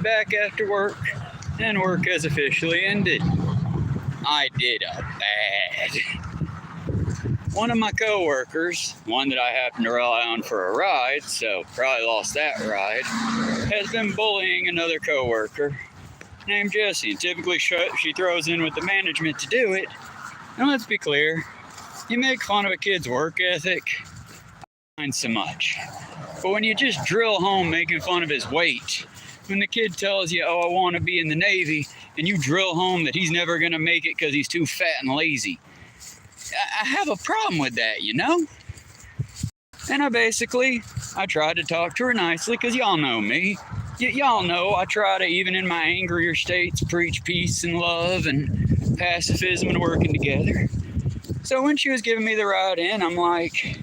back after work, and work has officially ended. I did a bad. One of my coworkers, one that I happen to rely on for a ride, so probably lost that ride, has been bullying another coworker named Jessie. And typically she throws in with the management to do it. And let's be clear, you make fun of a kid's work ethic, I don't mind so much. But when you just drill home making fun of his weight, when the kid tells you, oh, I want to be in the Navy, and you drill home that he's never going to make it because he's too fat and lazy, I have a problem with that, you know? And I tried to talk to her nicely, because y'all know me. Y'all know I try to, even in my angrier states, preach peace and love and pacifism and working together. So when she was giving me the ride in, I'm like,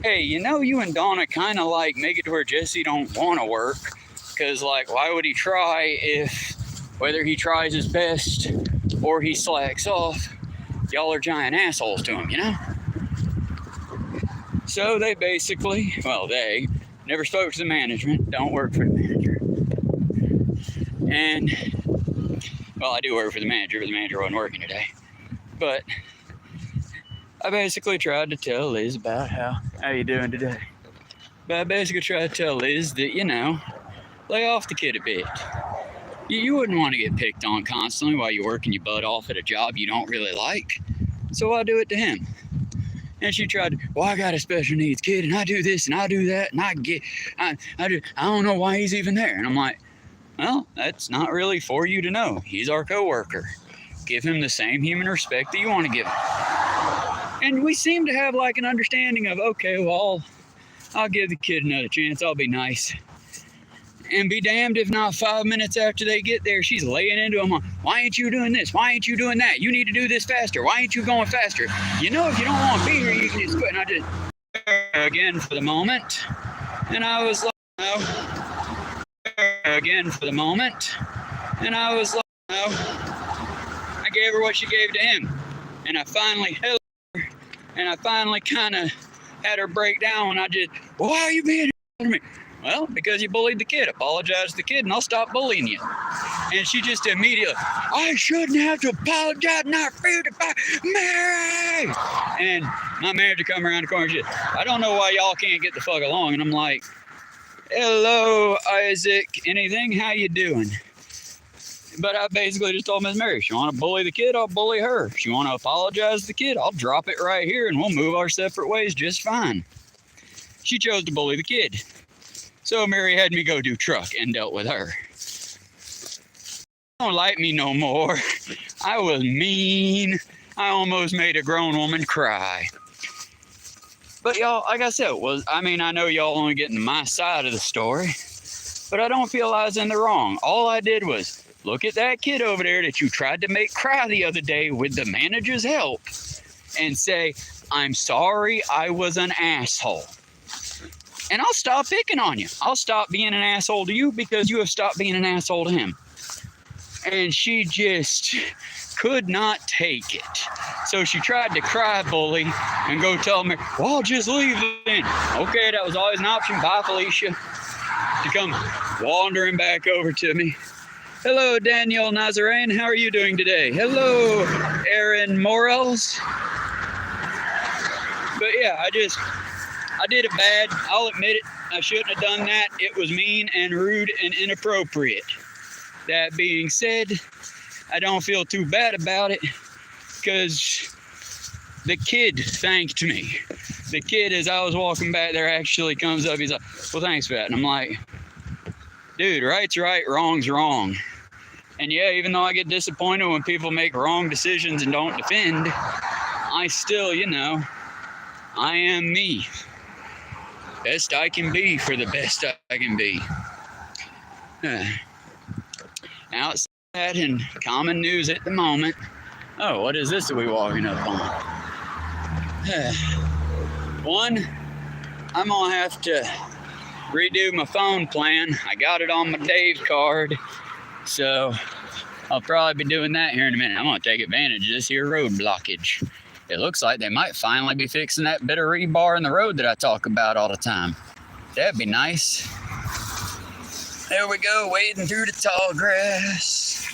hey, you know, you and Donna kind of like make it to where Jesse don't want to work, because like, why would he try if, whether he tries his best or he slacks off, y'all are giant assholes to him, you know? So they never spoke to the management, don't work for the manager. And, well, I do work for the manager, but the manager wasn't working today. But I basically tried to tell Liz about how you doing today? But I basically tried to tell Liz that, you know, lay off the kid a bit. You wouldn't want to get picked on constantly while you're working your butt off at a job you don't really like. So I'll do it to him. And she tried, well, I got a special needs kid, and I do this, and I do that, and I don't know why he's even there. And I'm like, well, that's not really for you to know. He's our coworker. Give him the same human respect that you want to give him. And we seem to have like an understanding of, okay, well, I'll give the kid another chance. I'll be nice. And be damned if not 5 minutes after they get there, she's laying into him. Why ain't you doing this? Why ain't you doing that? You need to do this faster. Why ain't you going faster? You know, if you don't want to be here, you can just quit. And I just again for the moment. And I was like, no. Again for the moment. And I was like, no. I gave her what she gave to him. And I finally held her. And I finally kind of had her break down. And I just, why are you being to me? Well, because you bullied the kid. Apologize to the kid and I'll stop bullying you. And she just immediately, I shouldn't have to apologize, not fair to Mary. And my manager come around the corner and said, I don't know why y'all can't get the fuck along. And I'm like, hello, Isaac, anything? How you doing? But I basically just told Miss Mary, if you want to bully the kid, I'll bully her. If you want to apologize to the kid, I'll drop it right here and we'll move our separate ways just fine. She chose to bully the kid. So Mary had me go do truck and dealt with her. Don't like me no more. I was mean. I almost made a grown woman cry. But y'all, like I said, I know y'all only getting my side of the story, but I don't feel I was in the wrong. All I did was look at that kid over there that you tried to make cry the other day with the manager's help and say, I'm sorry I was an asshole. And I'll stop picking on you. I'll stop being an asshole to you because you have stopped being an asshole to him. And she just could not take it. So she tried to cry bully and go tell me, well, I'll just leave then. Okay, that was always an option. Bye, Felicia. To come wandering back over to me. Hello, Danielle Nazarene. How are you doing today? Hello, Aaron Morels. But yeah, I did it bad. I'll admit it. I shouldn't have done that. It was mean and rude and inappropriate. That being said, I don't feel too bad about it because the kid thanked me. The kid, as I was walking back there, actually comes up. He's like, well, thanks for that. And I'm like, dude, right's right, wrong's wrong. And yeah, even though I get disappointed when people make wrong decisions and don't defend, I still, I am me. Best I can be for the best I can be. Outside and common news at the moment. Oh, what is this that we walking up on? One, I'm gonna have to redo my phone plan. I got it on my Dave card, so I'll probably be doing that here in a minute. I'm gonna take advantage of this here road blockage. It looks like they might finally be fixing that bit of rebar in the road that I talk about all the time. That'd be nice. There we go, wading through the tall grass.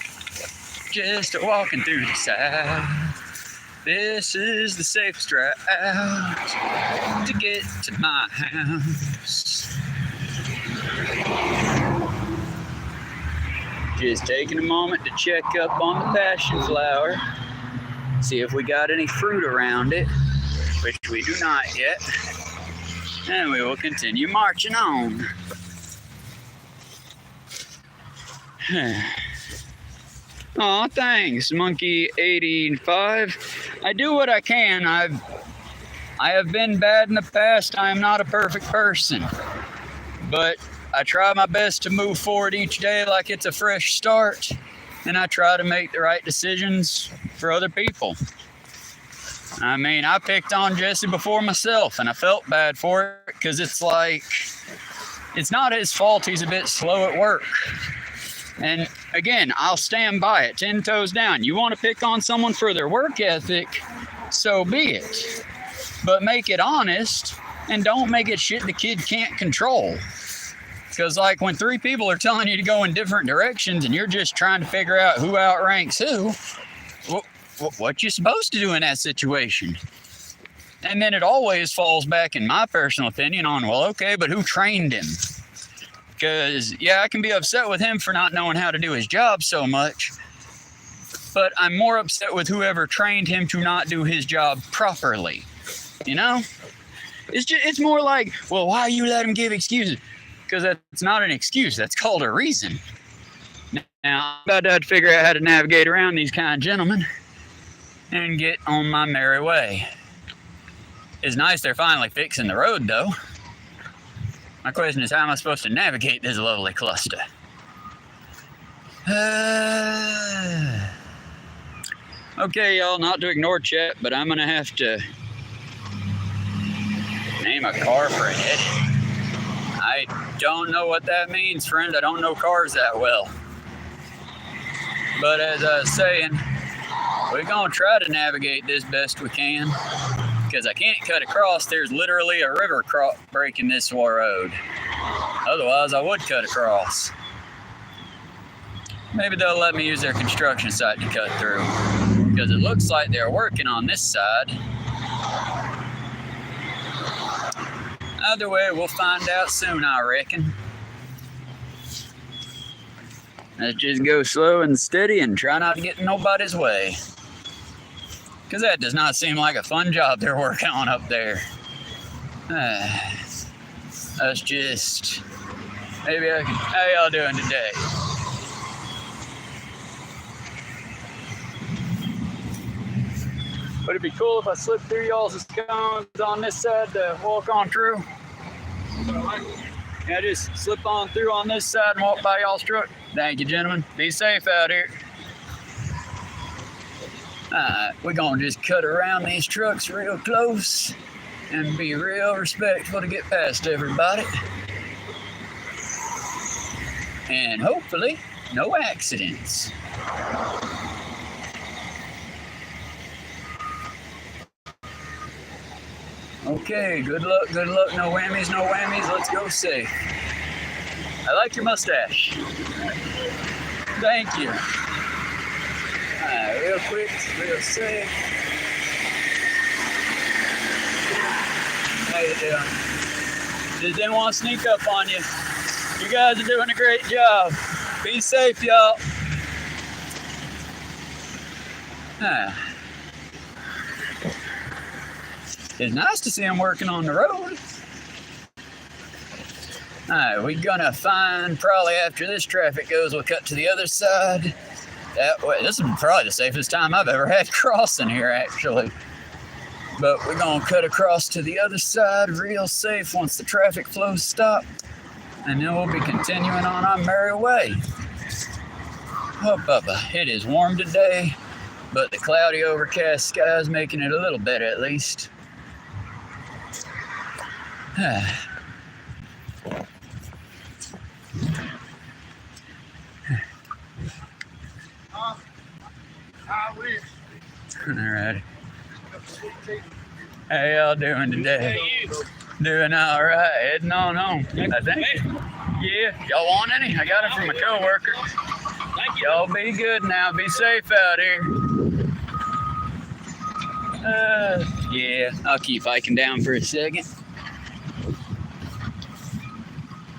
Just walking through the side. This is the safest route to get to my house. Just taking a moment to check up on the passion flower. See if we got any fruit around it, which we do not yet. And we will continue marching on. Aw, thanks, Monkey 85. I do what I can. I have been bad in the past. I am not a perfect person. But I try my best to move forward each day like it's a fresh start. And I try to make the right decisions for other people. I mean, I picked on Jesse before myself, and I felt bad for it because it's like, it's not his fault he's a bit slow at work. And again, I'll stand by it, 10 toes down. You want to pick on someone for their work ethic, so be it. But make it honest, and don't make it shit the kid can't control. Because like when 3 people are telling you to go in different directions and you're just trying to figure out who outranks who, what you supposed to do in that situation? And then it always falls back, in my personal opinion, on, well, okay, but who trained him? Because, yeah, I can be upset with him for not knowing how to do his job so much, but I'm more upset with whoever trained him to not do his job properly. You know? It's more like, well, why you let him give excuses? Because that's not an excuse. That's called a reason. Now, I'm about to have to figure out how to navigate around these kind of gentlemen and get on my merry way. It's nice they're finally fixing the road, though. My question is, how am I supposed to navigate this lovely cluster? Okay, y'all, not to ignore chat, but I'm going to have to name a car for a head. I don't know what that means, friend. I don't know cars that well. But as I was saying, we're going to try to navigate this best we can. Because I can't cut across. There's literally a river breaking this road. Otherwise, I would cut across. Maybe they'll let me use their construction site to cut through. Because it looks like they're working on this side. Either way, we'll find out soon, I reckon. Let's just go slow and steady and try not to get in nobody's way. Because that does not seem like a fun job they're working on up there. That's just... Maybe I can... How y'all doing today? Would it be cool if I slipped through y'all's cones on this side to walk on through? Yeah, just slip on through on this side and walk by y'all's truck. Thank you, gentlemen. Be safe out here. We're gonna just cut around these trucks real close and be real respectful to get past everybody. And hopefully, no accidents. Okay, good luck, no whammies, no whammies, let's go safe. I like your mustache. Thank you. Real quick, real safe. How you doing? Just didn't want to sneak up on you. You guys are doing a great job. Be safe, y'all. It's nice to see them working on the road. Alright, we're gonna find, probably after this traffic goes, we'll cut to the other side. That way, this is probably the safest time I've ever had crossing here, actually. But we're gonna cut across to the other side real safe once the traffic flows stop. And then we'll be continuing on our merry way. Oh, Bubba, it is warm today, but the cloudy overcast sky is making it a little better at least. Alright. How y'all doing today? Doing alright. Heading on home, I think. Yeah, y'all want any? I got it from a coworker. Thank you. Y'all be good now. Be safe out here. Yeah, I'll keep hiking down for a second.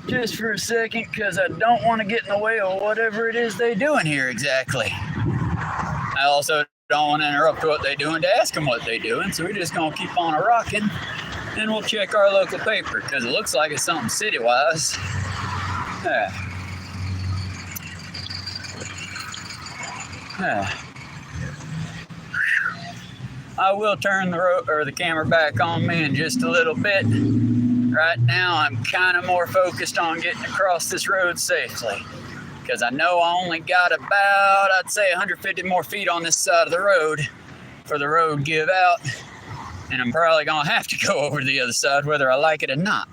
Just for a second, because I don't want to get in the way of whatever it is they doing here exactly. I also don't want to interrupt what they doing to ask them what they doing, so we're just going to keep on a-rocking, and we'll check our local paper, because it looks like it's something city-wise. I will turn the camera back on me in just a little bit. Right now, I'm kind of more focused on getting across this road safely, because I know I only got about, I'd say 150 more feet on this side of the road for the road give out, and I'm probably going to have to go over to the other side whether I like it or not.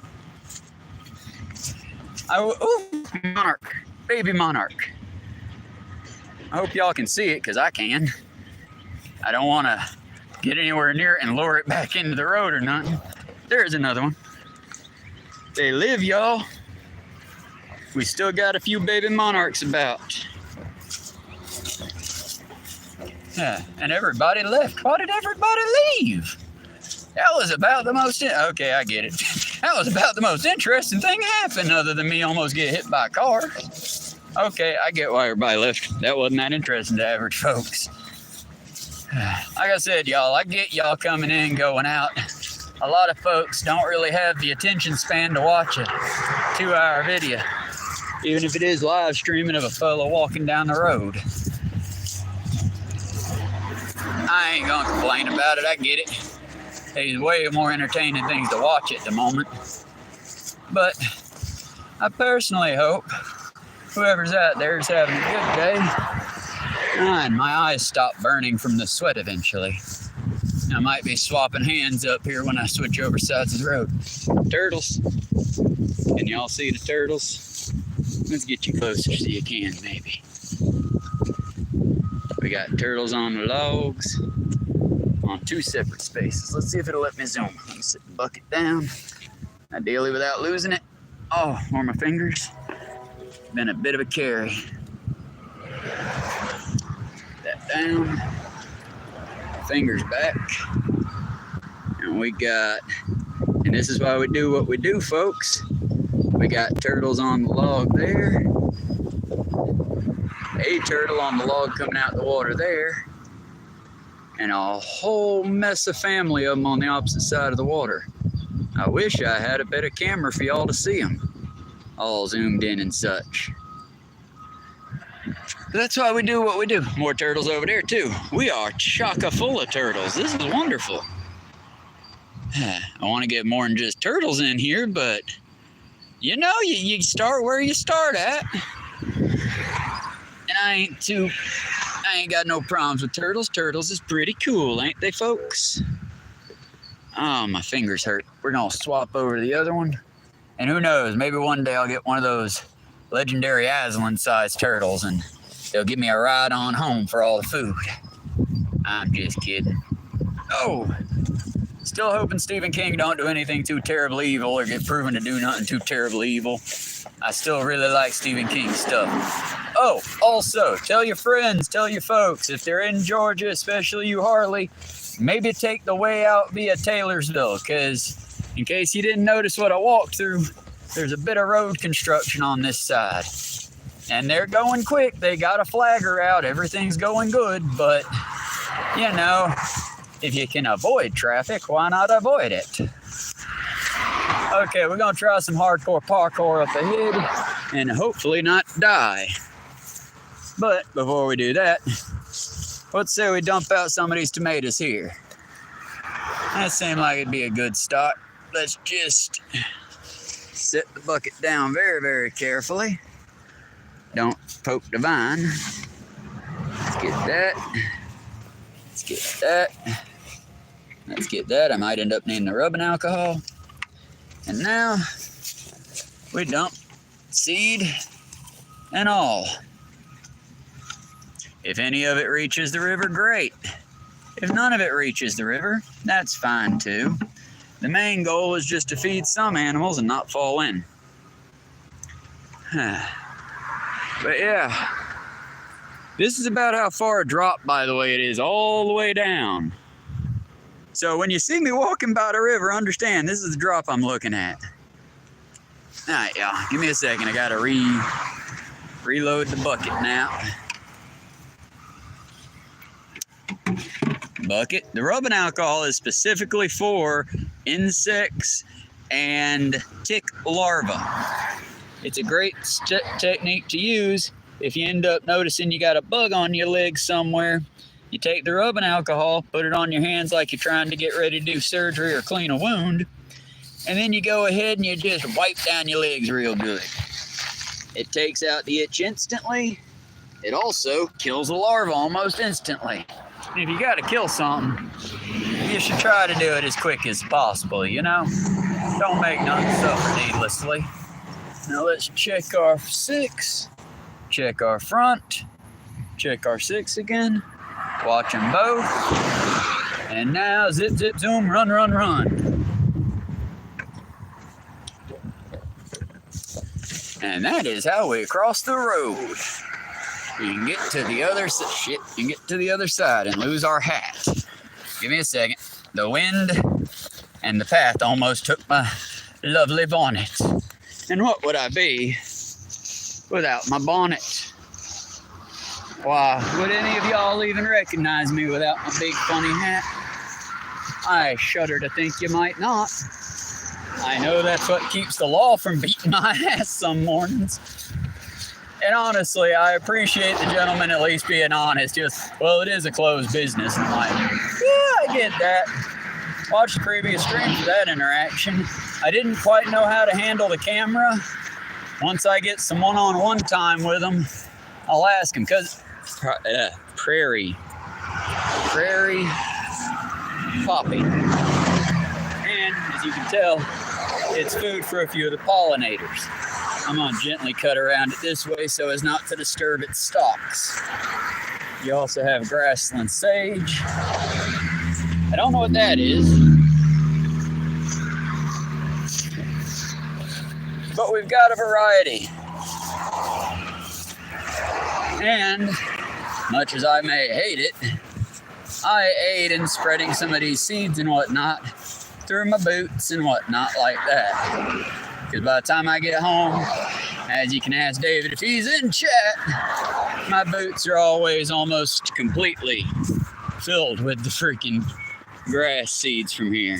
Monarch, baby monarch. I hope y'all can see it, because I can. I don't want to get anywhere near it and lure it back into the road or nothing. There's another one. They live, y'all. We still got a few baby monarchs about. Yeah, and everybody left. Why did everybody leave? That was about the most... Okay, I get it. That was about the most interesting thing happened other than me almost get hit by a car. Okay, I get why everybody left. That wasn't that interesting to average folks. Like I said, y'all, I get y'all coming in and going out. A lot of folks don't really have the attention span to watch a 2-hour video, even if it is live streaming of a fellow walking down the road. I ain't gonna complain about it, I get it. There's way more entertaining things to watch at the moment. But I personally hope whoever's out there is having a good day. And my eyes stop burning from the sweat eventually. I might be swapping hands up here when I switch over sides of the road. Turtles. Can y'all see the turtles? Let's get you closer so you can, maybe. We got turtles on the logs on 2 separate spaces. Let's see if it'll let me zoom. Let me set the bucket down. Ideally without losing it. Oh, or my fingers. Been a bit of a carry. That down. Fingers back. And we got, and this is why we do what we do, folks. We got turtles on the log there. A turtle on the log coming out the water there. And a whole mess of family of them on the opposite side of the water. I wish I had a better camera for y'all to see them. All zoomed in and such. That's why we do what we do. More turtles over there too. We are chock-a full of turtles. This is wonderful. I want to get more than just turtles in here, but you know, you start where you start at. And I ain't got no problems with turtles. Turtles is pretty cool, ain't they, folks? Oh, my fingers hurt. We're gonna swap over to the other one. And who knows, maybe one day I'll get one of those legendary Aslan-sized turtles and they'll give me a ride on home for all the food. I'm just kidding. Oh, still hoping Stephen King don't do anything too terribly evil or get proven to do nothing too terribly evil. I still really like Stephen King stuff. Oh, also, tell your friends, tell your folks, if they're in Georgia, especially you Harley, maybe take the way out via Taylorsville, because in case you didn't notice what I walked through, there's a bit of road construction on this side. And they're going quick. They got a flagger out. Everything's going good. But, you know, if you can avoid traffic, why not avoid it? Okay, we're going to try some hardcore parkour up ahead and hopefully not die. But before we do that, let's say we dump out some of these tomatoes here. That seemed like it'd be a good start. Let's just set the bucket down very, very carefully. Don't poke the vine. Let's get that. Let's get that. Let's get that. I might end up needing the rubbing alcohol. And now we dump seed and all. If any of it reaches the river, great. If none of it reaches the river, that's fine too. The main goal is just to feed some animals and not fall in. But yeah, this is about how far a drop, by the way, it is, all the way down. So when you see me walking by the river, understand this is the drop I'm looking at. All right, y'all, give me a second. I gotta reload the bucket now. Bucket. The rubbing alcohol is specifically for insects and tick larvae. It's a great technique to use if you end up noticing you got a bug on your leg somewhere. You take the rubbing alcohol, put it on your hands like you're trying to get ready to do surgery or clean a wound, and then you go ahead and you just wipe down your legs real good. It takes out the itch instantly. It also kills a larva almost instantly. And if you gotta kill something, you should try to do it as quick as possible, you know? Don't make nothing suffer needlessly. Now let's check our 6, check our front, check our 6 again, watch them both, and now zip, zip, zoom, run, run, run. And that is how we cross the road. We can get to the other shit. You can get to the other side and lose our hat. Give me a second. The wind and the path almost took my lovely bonnet. And what would I be without my bonnet? Why, would any of y'all even recognize me without my big funny hat? I shudder to think you might not. I know that's what keeps the law from beating my ass some mornings. And honestly, I appreciate the gentleman at least being honest. Just, well, it is a closed business. And I'm like, yeah, I get that. Watch the previous stream for that interaction. I didn't quite know how to handle the camera. Once I get some one-on-one time with him, I'll ask him, because prairie poppy. And as you can tell, it's food for a few of the pollinators. I'm gonna gently cut around it this way so as not to disturb its stalks. You also have grassland sage. I don't know what that is, but we've got a variety. And much as I may hate it, I aid in spreading some of these seeds and whatnot through my boots and whatnot like that. Because by the time I get home, as you can ask David if he's in chat, my boots are always almost completely filled with the freaking grass seeds from here.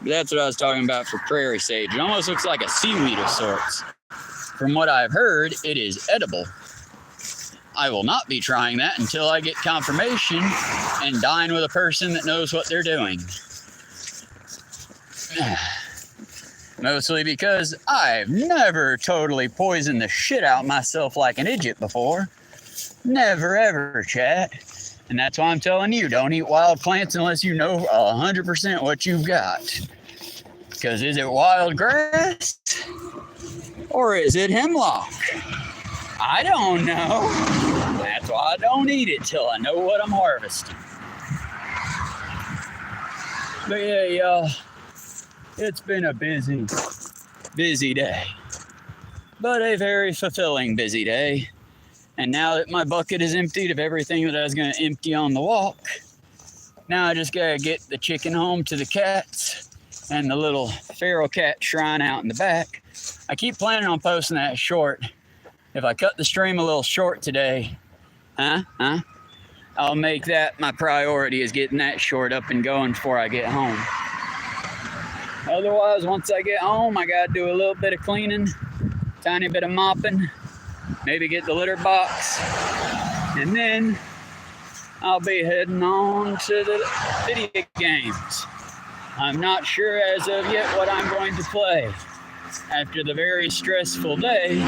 But that's what I was talking about for prairie sage. It almost looks like a seaweed of sorts. From what I've heard, it is edible. I will not be trying that until I get confirmation and dine with a person that knows what they're doing. Mostly because I've never totally poisoned the shit out myself like an idiot before. Never ever, chat. And that's why I'm telling you, don't eat wild plants unless you know 100% what you've got. Because is it wild grass? Or is it hemlock? I don't know. That's why I don't eat it till I know what I'm harvesting. But yeah, y'all. It's been a busy day, but a very fulfilling busy day. And now that my bucket is emptied of everything that I was going to empty on the walk, now I just got to get the chicken home to the cats and the little feral cat shrine out in the back. I keep planning on posting that short. If I cut the stream a little short today, I'll make that my priority, is getting that short up and going before I get home. Otherwise, once I get home, I gotta do a little bit of cleaning, tiny bit of mopping, maybe get the litter box, and then I'll be heading on to the video games. I'm not sure as of yet what I'm going to play. After the very stressful day,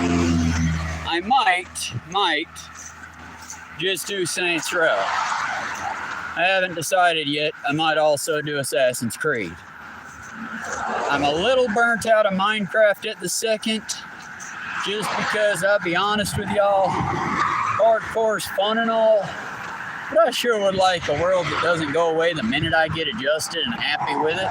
I might just do Saints Row. I haven't decided yet. I might also do Assassin's Creed. I'm a little burnt out of Minecraft at the second, just because, I'll be honest with y'all, hardcore's fun and all, but I sure would like a world that doesn't go away the minute I get adjusted and happy with it.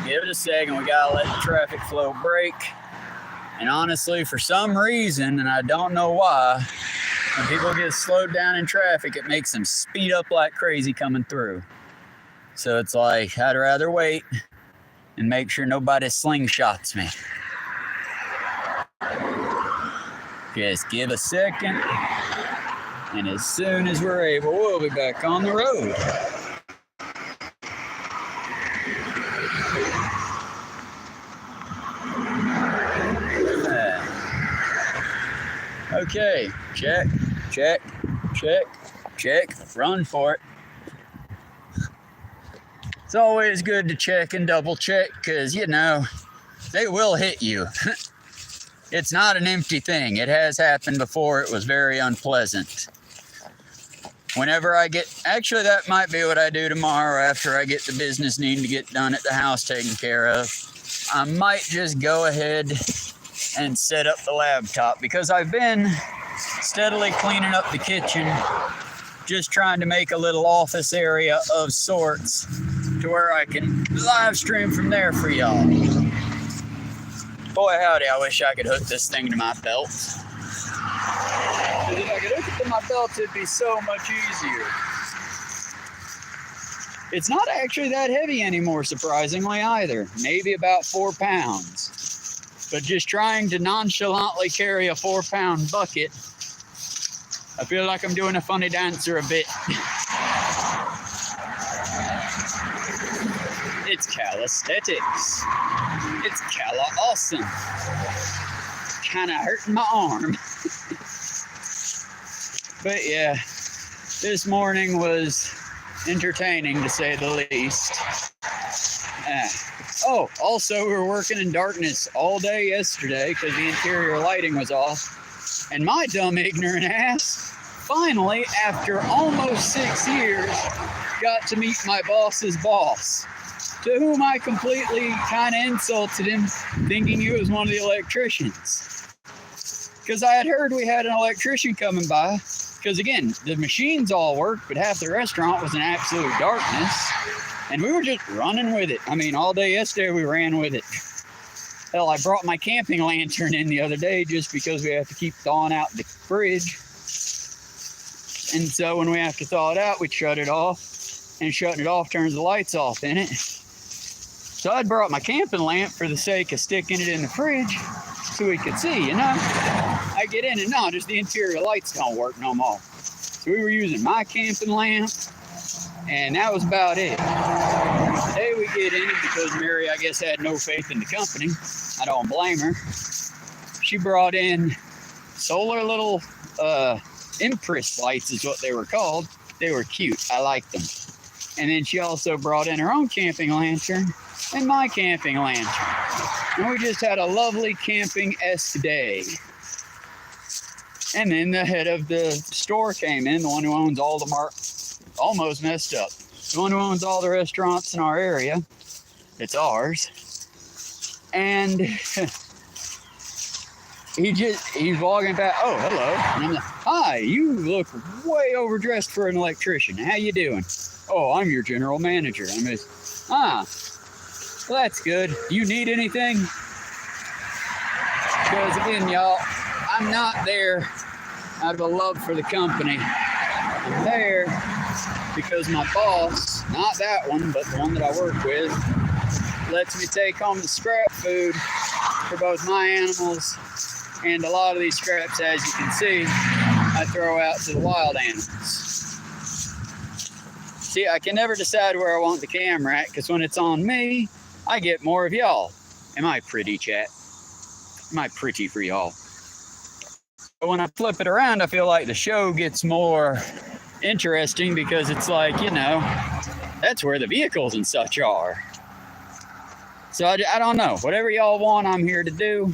give it a second. We gotta let the traffic flow break. And honestly, for some reason, and I don't know why, when people get slowed down in traffic, it makes them speed up like crazy coming through. So it's like, I'd rather wait and make sure nobody slingshots me. Just give a second, and as soon as we're able, we'll be back on the road. Okay, check, check, check, check, run for it. It's always good to check and double check because, you know, they will hit you. It's not an empty thing. It has happened before. It was very unpleasant. Whenever I get, actually that might be what I do tomorrow after I get the business needing to get done at the house taken care of. I might just go ahead and set up the laptop because I've been steadily cleaning up the kitchen, just trying to make a little office area of sorts to where I can live stream from there for y'all. Boy howdy, I wish I could hook this thing to my belt. Because if I could hook it to my belt, it'd be so much easier. It's not actually that heavy anymore, surprisingly, either. Maybe about 4 pounds. But just trying to nonchalantly carry a 4-pound bucket, I feel like I'm doing a funny dancer a bit. It's calisthenics. It's cala awesome. Kinda hurting my arm. But yeah, this morning was entertaining to say the least. Oh, also we were working in darkness all day yesterday because the interior lighting was off. And my dumb ignorant ass, finally, after almost 6 years, got to meet my boss's boss, to whom I completely kind of insulted him, thinking he was one of the electricians. Because I had heard we had an electrician coming by, because again, the machines all worked, but half the restaurant was in absolute darkness, and we were just running with it. I mean, all day yesterday we ran with it. Hell, I brought my camping lantern in the other day just because we have to keep thawing out the fridge. And so when we have to thaw it out, we shut it off, and shutting it off turns the lights off in it. So I'd brought my camping lamp for the sake of sticking it in the fridge so we could see, you know. I get in and no, just the interior lights don't work no more. So we were using my camping lamp, and that was about it. Today we get in it because Mary, I guess, had no faith in the company. I don't blame her. She brought in solar little impress lights is what they were called. They were cute. I liked them. And then she also brought in her own camping lantern and my camping lantern. And we just had a lovely camping-esque day. And then the head of the store came in, the one who owns all the almost messed up. The one who owns all the restaurants in our area. It's ours. And he's walking back. Oh, hello. And I'm like, hi, you look way overdressed for an electrician. How you doing? Oh, I'm your general manager. I'm just, well, that's good. You need anything? Because again, y'all, I'm not there out of a love for the company. I'm there because my boss, not that one, but the one that I work with, lets me take home the scrap food for both my animals and a lot of these scraps, as you can see, I throw out to the wild animals. See, I can never decide where I want the camera at because when it's on me, I get more of y'all. Am I pretty, chat? Am I pretty for y'all? But when I flip it around, I feel like the show gets more interesting because it's like, you know, that's where the vehicles and such are. So I don't know. Whatever y'all want, I'm here to do.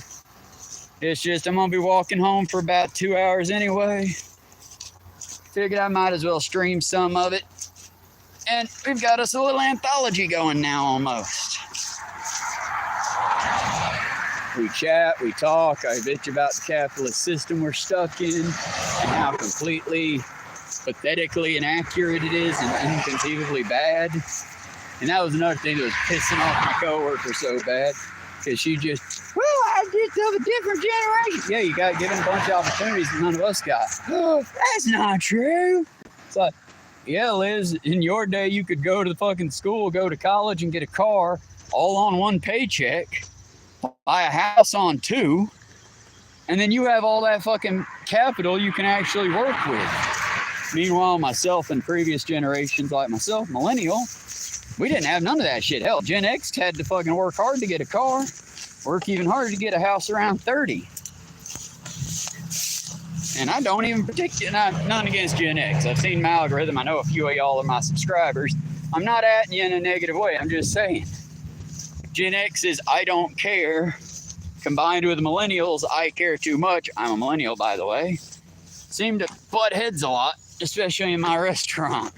It's just I'm going to be walking home for about 2 hours anyway. Figured I might as well stream some of it. And we've got us a little anthology going now almost. We chat, we talk, I bitch about the capitalist system we're stuck in and how completely pathetically inaccurate it is and inconceivably bad. And that was another thing that was pissing off my coworker so bad. Because she just, well, I'm just of a different generation. Yeah, you got given a bunch of opportunities that none of us got. Oh, that's not true. It's like, yeah, Liz, in your day, you could go to the fucking school, go to college and get a car all on one paycheck, buy a house on two, and then you have all that fucking capital you can actually work with. Meanwhile, myself and previous generations like myself, millennial, we didn't have none of that shit. Hell, Gen X had to fucking work hard to get a car, work even harder to get a house around 30. And I don't even none against Gen X. I've seen my algorithm. I know a few of y'all are my subscribers. I'm not at you in a negative way. I'm just saying. Gen X is I don't care, combined with millennials, I care too much. I'm a millennial, by the way. Seem to butt heads a lot, especially in my restaurant.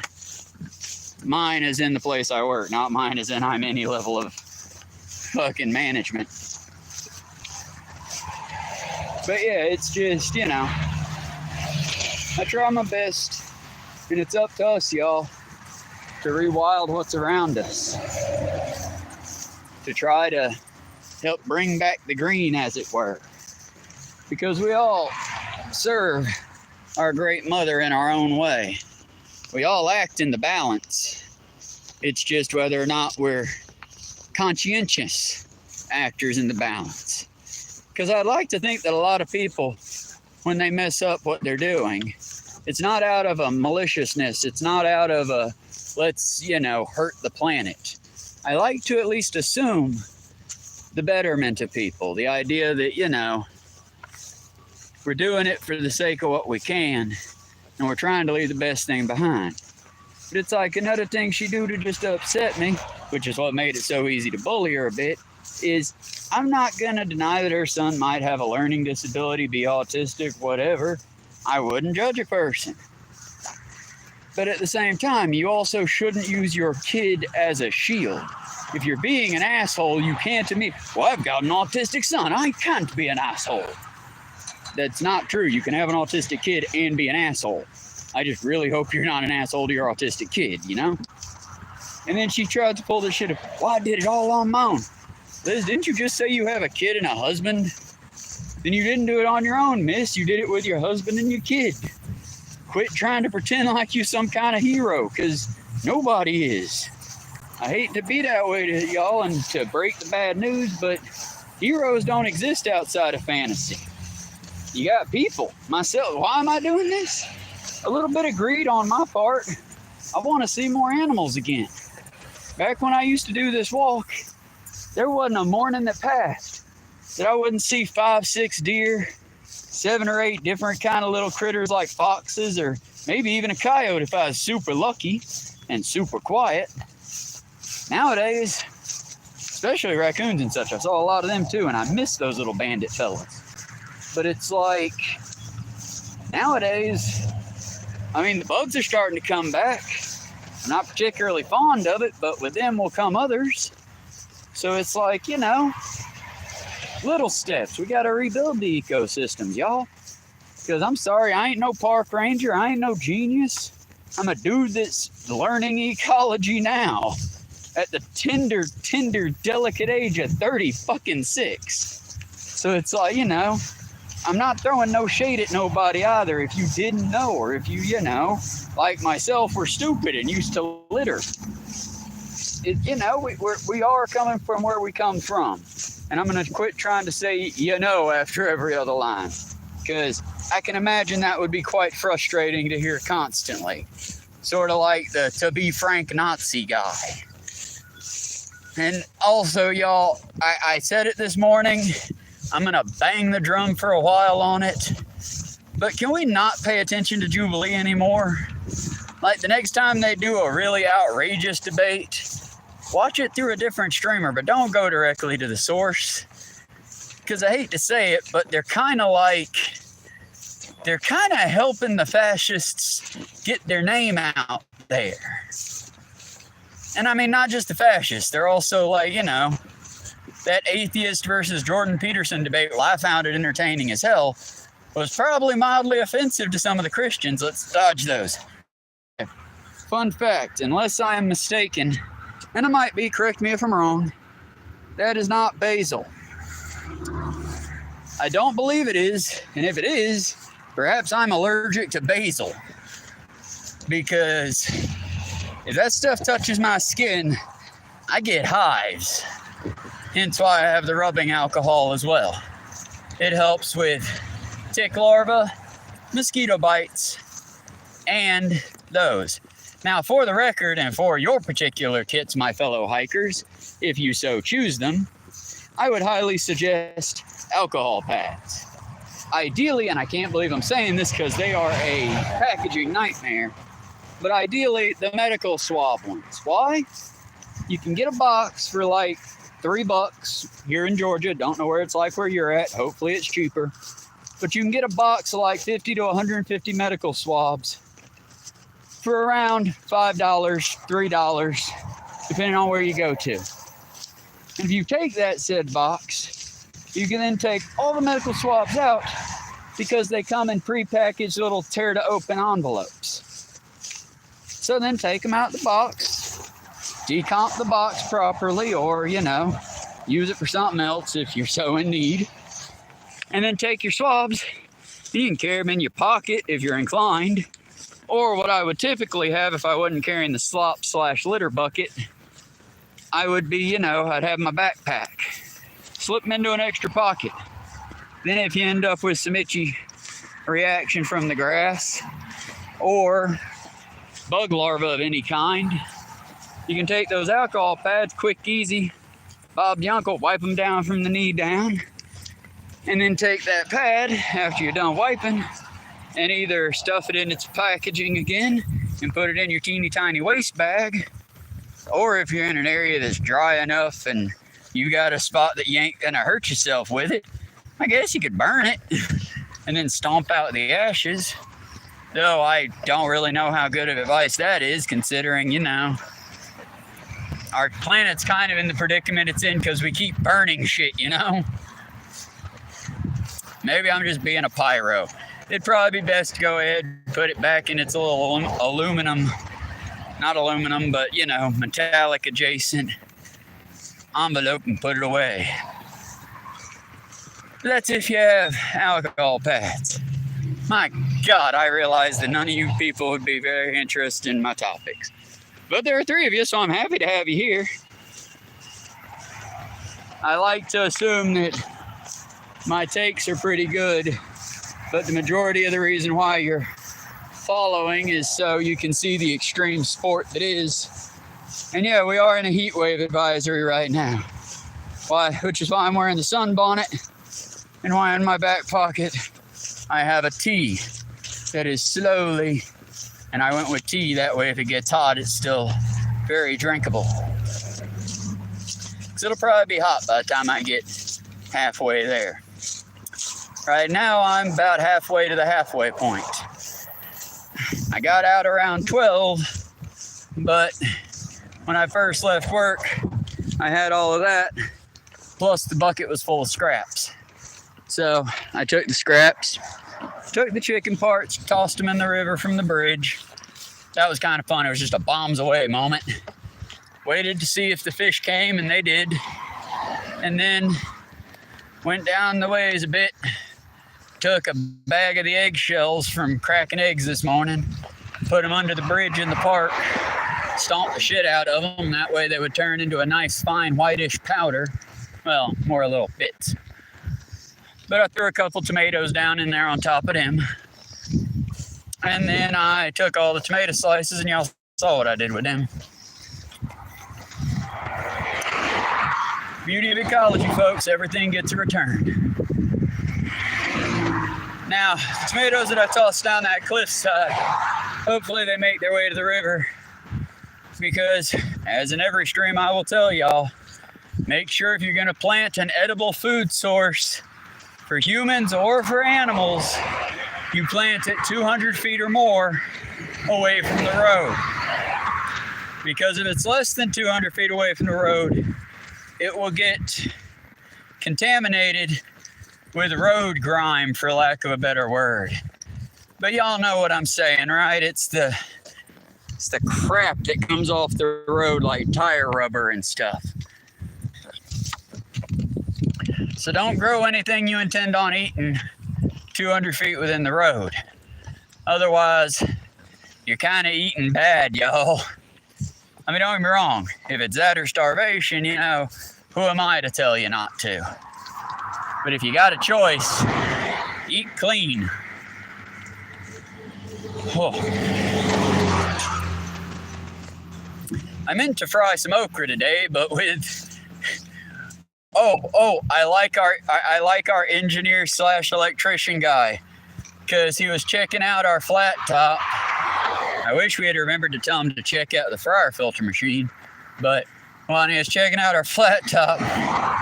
Mine is in the place I work, not mine is in I'm any level of fucking management. But yeah, it's just, you know, I try my best, and it's up to us, y'all, to rewild what's around us. To try to help bring back the green, as it were. Because we all serve our great mother in our own way. We all act in the balance. It's just whether or not we're conscientious actors in the balance. Because I'd like to think that a lot of people, when they mess up what they're doing, it's not out of a maliciousness. It's not out of a, let's, you know, hurt the planet. I like to at least assume the betterment of people. The idea that, you know, we're doing it for the sake of what we can, and we're trying to leave the best thing behind. But it's like another thing she do to just upset me, which is what made it so easy to bully her a bit, is I'm not going to deny that her son might have a learning disability, be autistic, whatever. I wouldn't judge a person. But at the same time, you also shouldn't use your kid as a shield. If you're being an asshole, you can't admit, well, I've got an autistic son, I can't be an asshole. That's not true. You can have an autistic kid and be an asshole. I just really hope you're not an asshole to your autistic kid, you know? And then she tried to pull this shit up. Well, I did it all on my own. Liz, didn't you just say you have a kid and a husband? Then you didn't do it on your own, miss. You did it with your husband and your kid. Quit trying to pretend like you some kind of hero, because nobody is. I hate to be that way to y'all and to break the bad news, but heroes don't exist outside of fantasy. You got people. Myself, why am I doing this? A little bit of greed on my part. I want to see more animals again. Back when I used to do this walk, there wasn't a morning that passed that I wouldn't see 5, 6 deer, 7 or 8 different kind of little critters like foxes, or maybe even a coyote if I was super lucky and super quiet. Nowadays, especially raccoons and such, I saw a lot of them too, and I miss those little bandit fellas. But it's like, nowadays, I mean, the bugs are starting to come back. I'm not particularly fond of it, but with them will come others. So it's like, you know, little steps. We got to rebuild the ecosystems, y'all. Because I'm sorry, I ain't no park ranger. I ain't no genius. I'm a dude that's learning ecology now at the tender, delicate age of 36. So it's like, you know, I'm not throwing no shade at nobody either. If you didn't know, or if you, you know, like myself, were stupid and used to litter. You know, we are coming from where we come from. And I'm going to quit trying to say, you know, after every other line. Because I can imagine that would be quite frustrating to hear constantly. Sort of like the to be frank Nazi guy. And also, y'all, I said it this morning. I'm going to bang the drum for a while on it. But can we not pay attention to Jubilee anymore? Like the next time they do a really outrageous debate, watch it through a different streamer, but don't go directly to the source. Because I hate to say it, but they're kind of helping the fascists get their name out there. And I mean, not just the fascists, they're also like, you know, that atheist versus Jordan Peterson debate, well, I found it entertaining as hell, was probably mildly offensive to some of the Christians. Let's dodge those. Fun fact, unless I am mistaken, and I might be, correct me if I'm wrong, that is not basil. I don't believe it is, and if it is, perhaps I'm allergic to basil. Because if that stuff touches my skin, I get hives. Hence why I have the rubbing alcohol as well. It helps with tick larvae, mosquito bites, and those. Now, for the record, and for your particular kits, my fellow hikers, if you so choose them, I would highly suggest alcohol pads. Ideally, and I can't believe I'm saying this because they are a packaging nightmare, but ideally, the medical swab ones. Why? You can get a box for like $3 here in Georgia. Don't know where it's like where you're at. Hopefully it's cheaper. But you can get a box of like 50 to 150 medical swabs for around $5, $3, depending on where you go to. And if you take that said box, you can then take all the medical swabs out because they come in prepackaged little tear to open envelopes. So then take them out the box, decomp the box properly, or, you know, use it for something else if you're so in need. And then take your swabs, you can carry them in your pocket if you're inclined. Or what I would typically have if I wasn't carrying the slop/litter bucket, I would be, you know, I'd have my backpack. Slip them into an extra pocket. Then if you end up with some itchy reaction from the grass or bug larvae of any kind, you can take those alcohol pads, quick, easy, Bob the Uncle, wipe them down from the knee down, and then take that pad after you're done wiping and either stuff it in its packaging again and put it in your teeny tiny waste bag, or if you're in an area that's dry enough and you got a spot that you ain't gonna hurt yourself with it, I guess you could burn it and then stomp out the ashes. Though I don't really know how good of advice that is, considering, you know, our planet's kind of in the predicament it's in because we keep burning shit, you know? Maybe I'm just being a pyro. It'd probably be best to go ahead and put it back in its little aluminum, not aluminum, but, you know, metallic adjacent envelope and put it away. That's if you have alcohol pads. My God, I realize that none of you people would be very interested in my topics. But there are three of you, so I'm happy to have you here. I like to assume that my takes are pretty good, but the majority of the reason why you're following is so you can see the extreme sport that is. And yeah, we are in a heat wave advisory right now. Which is why I'm wearing the sunbonnet, and why in my back pocket I have a tea that is slowly, and I went with tea that way if it gets hot it's still very drinkable. So it'll probably be hot by the time I get halfway there. Right now I'm about halfway to the halfway point. I got out around 12, but when I first left work I had all of that, plus the bucket was full of scraps. So I took the scraps, took the chicken parts, tossed them in the river from the bridge. That was kind of fun. It was just a bombs away moment. Waited to see if the fish came, and they did. And then went down the ways a bit, took a bag of the eggshells from cracking eggs this morning, put them under the bridge in the park, stomped the shit out of them. That way they would turn into a nice fine whitish powder. Well, more little bits. But I threw a couple tomatoes down in there on top of them. And then I took all the tomato slices, and y'all saw what I did with them. Beauty of ecology, folks. Everything gets a return. Now, the tomatoes that I tossed down that cliffside, hopefully they make their way to the river. Because, as in every stream I will tell y'all, make sure if you're going to plant an edible food source for humans or for animals, you plant it 200 feet or more away from the road. Because if it's less than 200 feet away from the road, it will get contaminated with road grime, for lack of a better word. But y'all know what I'm saying, right? It's the It's the crap that comes off the road like tire rubber and stuff. So don't grow anything you intend on eating 200 feet within the road. Otherwise, you're kind of eating bad, y'all. I mean, don't get me wrong. If it's that or starvation, you know, who am I to tell you not to? But if you got a choice, eat clean. Oh. I meant to fry some okra today, but with I like our engineer / electrician guy, because he was checking out our flat top. I wish we had remembered to tell him to check out the fryer filter machine, but when he was checking out our flat top,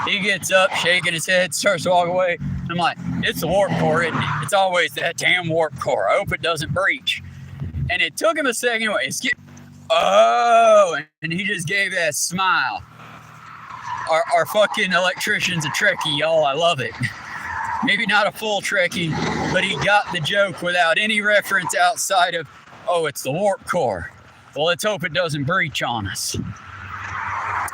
he gets up, shaking his head, starts to walk away. I'm like, it's the warp core, isn't it? It's always that damn warp core. I hope it doesn't breach. And it took him a second. Oh, and he just gave that smile. Our fucking electrician's a Trekkie, y'all. I love it. Maybe not a full Trekkie, but he got the joke without any reference outside of, oh, it's the warp core. Well, let's hope it doesn't breach on us.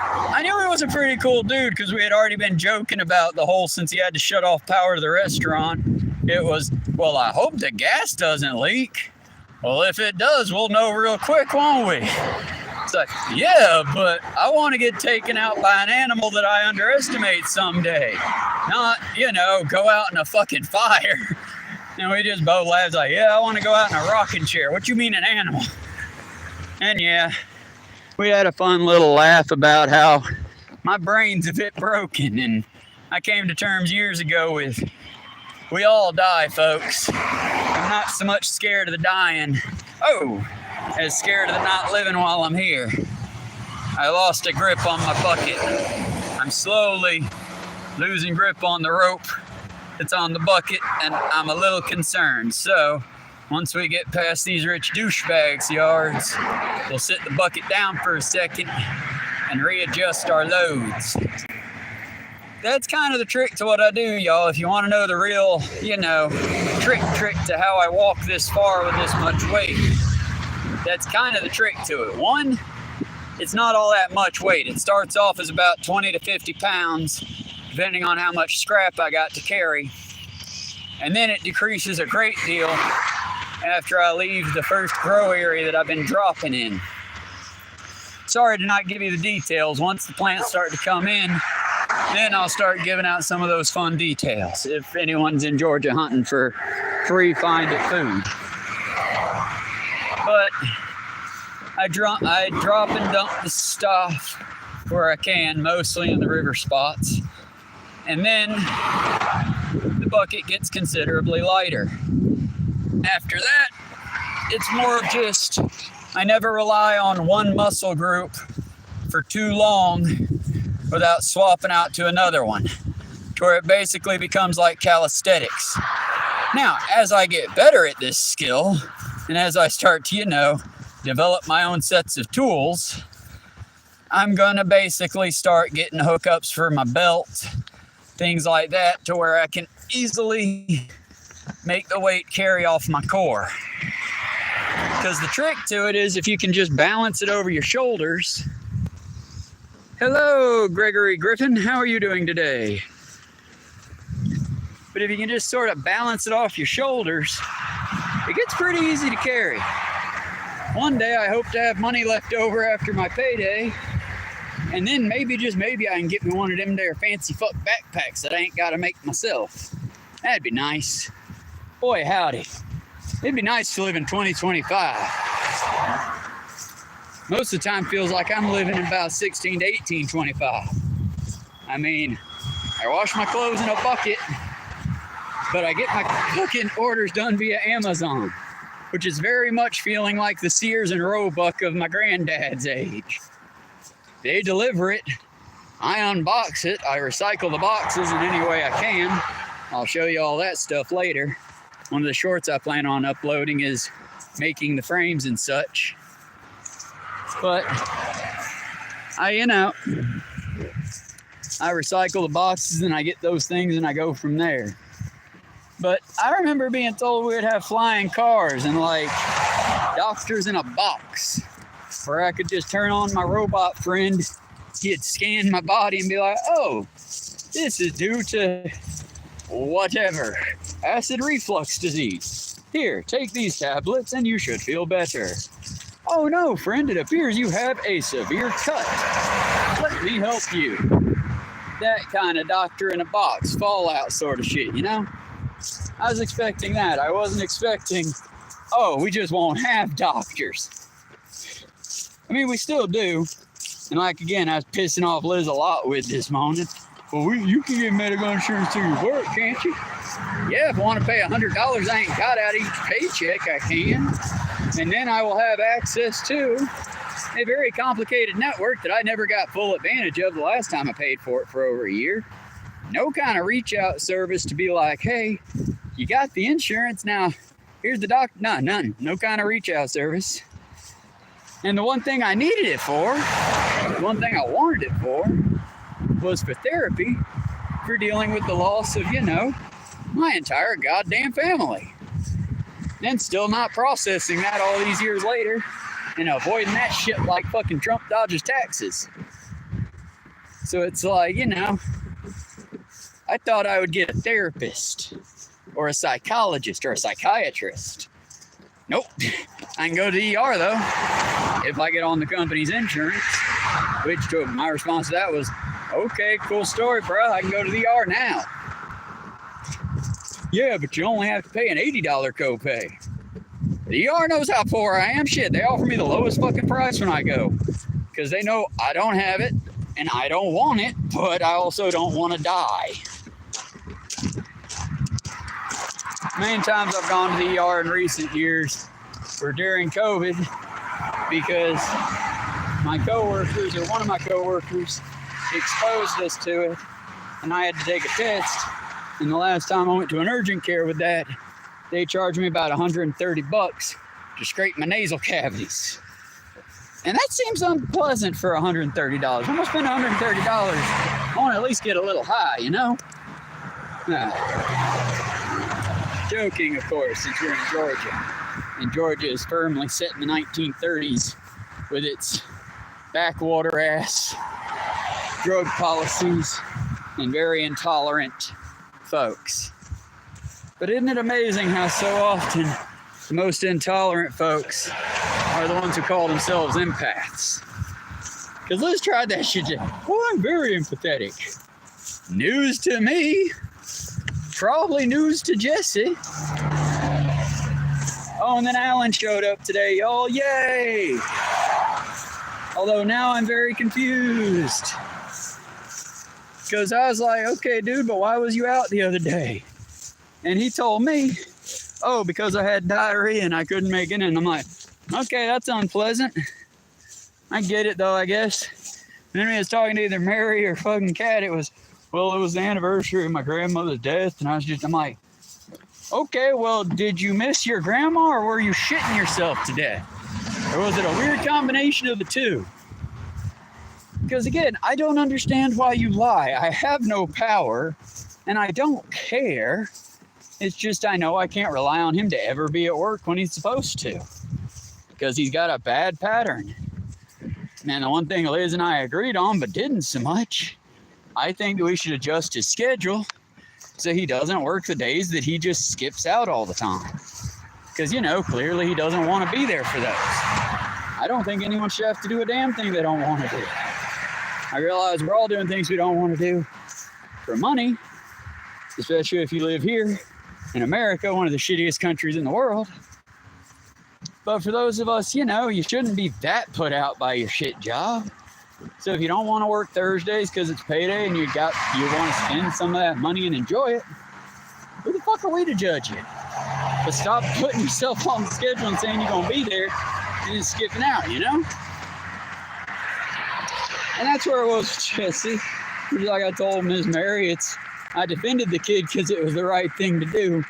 I knew he was a pretty cool dude because we had already been joking about the whole, since he had to shut off power to the restaurant. It was, well, I hope the gas doesn't leak. Well, if it does, we'll know real quick, won't we? It's like, yeah, but I want to get taken out by an animal that I underestimate someday. Not, you know, go out in a fucking fire. And we just both laughed like, yeah, I want to go out in a rocking chair. What you mean an animal? And yeah, we had a fun little laugh about how my brain's a bit broken. And I came to terms years ago with, we all die, folks. I'm not so much scared of the dying, as scared of the not living while I'm here. I lost a grip on my bucket. I'm slowly losing grip on the rope that's on the bucket, and I'm a little concerned. So once we get past these rich douchebags' yards, we'll sit the bucket down for a second and readjust our loads. That's kind of the trick to what I do, y'all. If you want to know the real, you know, trick to how I walk this far with this much weight, that's kind of the trick to it. One, it's not all that much weight. It starts off as about 20 to 50 pounds, depending on how much scrap I got to carry. And then it decreases a great deal after I leave the first grow area that I've been dropping in. Sorry to not give you the details. Once the plants start to come in, then I'll start giving out some of those fun details if anyone's in Georgia hunting for free find-it food. But I drop and dump the stuff where I can, mostly in the river spots. And then the bucket gets considerably lighter. After that, it's more of just, I never rely on one muscle group for too long without swapping out to another one, to where it basically becomes like calisthenics. Now, as I get better at this skill, and as I start to, you know, develop my own sets of tools, I'm gonna basically start getting hookups for my belt, things like that, to where I can easily make the weight carry off my core. Because the trick to it is if you can just balance it over your shoulders. Hello, Gregory Griffin. How are you doing today? But if you can just sort of balance it off your shoulders, it gets pretty easy to carry. One day I hope to have money left over after my payday, and then maybe, just maybe, I can get me one of them there fancy fuck backpacks that I ain't gotta make myself. That'd be nice. Boy, howdy. It'd be nice to live in 2025. Most of the time feels like I'm living in about 16 to 1825. I mean, I wash my clothes in a bucket, but I get my cooking orders done via Amazon, which is very much feeling like the Sears and Roebuck of my granddad's age. They deliver it, I unbox it, I recycle the boxes in any way I can. I'll show you all that stuff later. One of the shorts I plan on uploading is making the frames and such. But I recycle the boxes and I get those things and I go from there. But I remember being told we'd have flying cars and like doctors in a box. where I could just turn on my robot friend, he'd scan my body and be like, oh, this is due to whatever, acid reflux disease. Here, take these tablets and you should feel better. Oh no, friend, it appears you have a severe cut. Let me help you. That kind of doctor in a box, Fallout sort of shit, you know? I was expecting that. I wasn't expecting, oh, we just won't have doctors. I mean, we still do. And like, again, I was pissing off Liz a lot with this morning. Well, you can get medical insurance through your work, can't you? Yeah, if I want to pay $100 I ain't got out of each paycheck, I can. And then I will have access to a very complicated network that I never got full advantage of the last time I paid for it for over a year. No kind of reach out service to be like, hey, you got the insurance, now here's the doctor. None. No kind of reach out service. And the one thing I needed it for, the one thing I wanted it for, was for therapy, for dealing with the loss of, you know, my entire goddamn family. And still not processing that all these years later and avoiding that shit like fucking Trump dodges taxes. So it's like, you know, I thought I would get a therapist or a psychologist or a psychiatrist. Nope. I can go to the ER though, if I get on the company's insurance, which my response to that was, okay, cool story, bro. I can go to the ER now. Yeah, but you only have to pay an $80 copay. The ER knows how poor I am. Shit, they offer me the lowest fucking price when I go. Because they know I don't have it, and I don't want it, but I also don't want to die. Many times I've gone to the ER in recent years for during COVID because my coworkers, or one of my coworkers, exposed us to it, and I had to take a test. And the last time I went to an urgent care with that, they charged me about $130 to scrape my nasal cavities. And that seems unpleasant for $130. I'm gonna spend $130. I want to at least get a little high, you know? Joking, of course, since we're in Georgia. And Georgia is firmly set in the 1930s with its backwater ass drug policies and very intolerant folks. But isn't it amazing how so often the most intolerant folks are the ones who call themselves empaths? Because Liz tried that shit. Well, I'm very empathetic. News to me. Probably news to Jesse. Oh, and then Alan showed up today. Oh, yay! Although now I'm very confused. Because I was like, okay, dude, but why was you out the other day? And he told me, oh, because I had diarrhea and I couldn't make it in. I'm like, okay, that's unpleasant. I get it, though, I guess. And then he was talking to either Mary or fucking Kat. It was the anniversary of my grandmother's death. And I'm like, okay, well, did you miss your grandma or were you shitting yourself to death? Or was it a weird combination of the two? Because again, I don't understand why you lie. I have no power and I don't care. It's just I know I can't rely on him to ever be at work when he's supposed to. Because he's got a bad pattern. And the one thing Liz and I agreed on, but didn't so much, I think that we should adjust his schedule so he doesn't work the days that he just skips out all the time. Because, you know, clearly he doesn't want to be there for those. I don't think anyone should have to do a damn thing they don't want to do. I realize we're all doing things we don't want to do for money, especially if you live here in America, one of the shittiest countries in the world. But for those of us, you know, you shouldn't be that put out by your shit job. So if you don't want to work Thursdays because it's payday and you want to spend some of that money and enjoy it, who the fuck are we to judge you? But stop putting yourself on the schedule and saying you're going to be there and then skipping out, you know? And that's where it was with Jesse. Like I told Ms. Mary, I defended the kid because it was the right thing to do.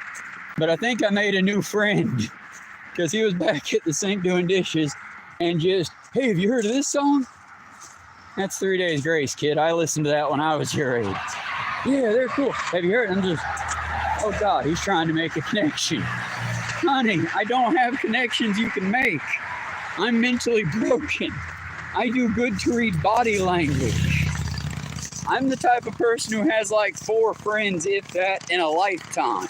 But I think I made a new friend because he was back at the sink doing dishes and just, hey, have you heard of this song? That's 3 Days Grace, kid. I listened to that when I was your age. Yeah, they're cool. Have you heard? I'm just, oh God, he's trying to make a connection. Honey, I don't have connections you can make. I'm mentally broken. I do good to read body language. I'm the type of person who has like 4 friends, if that, in a lifetime.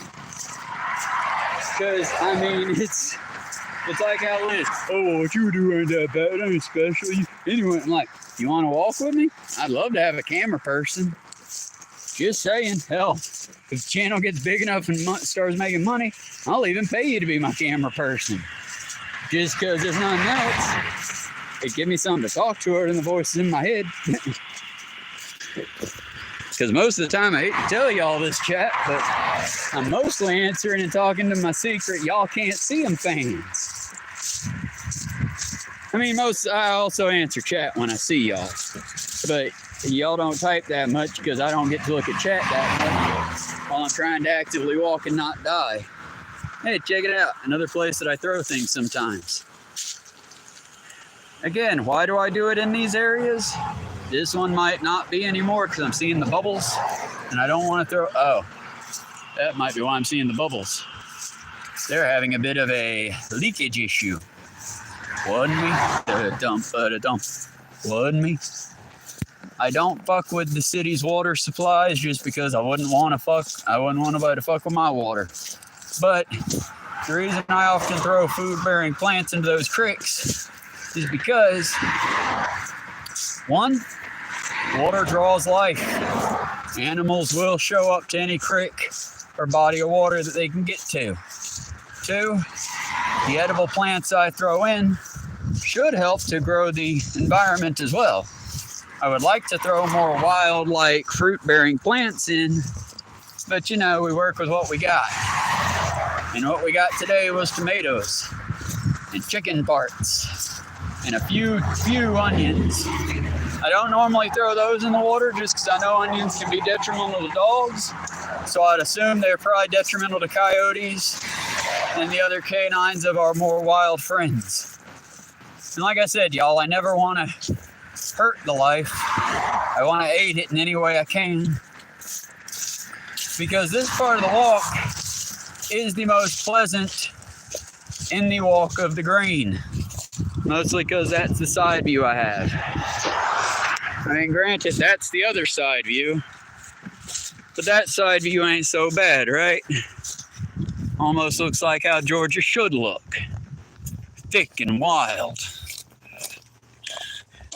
Because, I mean, it's like how Liz, oh, what you do ain't that bad, ain't special. Anyway, I'm like, you want to walk with me? I'd love to have a camera person. Just saying, hell, if the channel gets big enough and starts making money, I'll even pay you to be my camera person. Just because if nothing else, it give me something to talk to other than the voices in my head. Because most of the time, I hate to tell y'all this chat, but I'm mostly answering and talking to my secret y'all can't see them fans. I mean, I also answer chat when I see y'all, but y'all don't type that much because I don't get to look at chat that much while I'm trying to actively walk and not die. Hey, check it out. Another place that I throw things sometimes. Again, why do I do it in these areas? This one might not be anymore because I'm seeing the bubbles and I don't want to throw. Oh, that might be why I'm seeing the bubbles. They're having a bit of a leakage issue. Wasn't me? Wasn't me? I don't fuck with the city's water supplies just because I wouldn't want nobody to fuck with my water. But the reason I often throw food-bearing plants into those creeks is because, one, water draws life. Animals will show up to any creek or body of water that they can get to. 2, the edible plants I throw in should help to grow the environment as well. I would like to throw more wild, like fruit-bearing plants in, but you know, we work with what we got. And what we got today was tomatoes and chicken parts and a few onions. I don't normally throw those in the water just because I know onions can be detrimental to dogs. So I'd assume they're probably detrimental to coyotes and the other canines of our more wild friends. And like I said, y'all, I never want to hurt the life. I want to aid it in any way I can. Because this part of the walk is the most pleasant in the walk of the green. Mostly because that's the side view I have. I mean, granted, that's the other side view. But that side view ain't so bad, right? Almost looks like how Georgia should look. Thick and wild.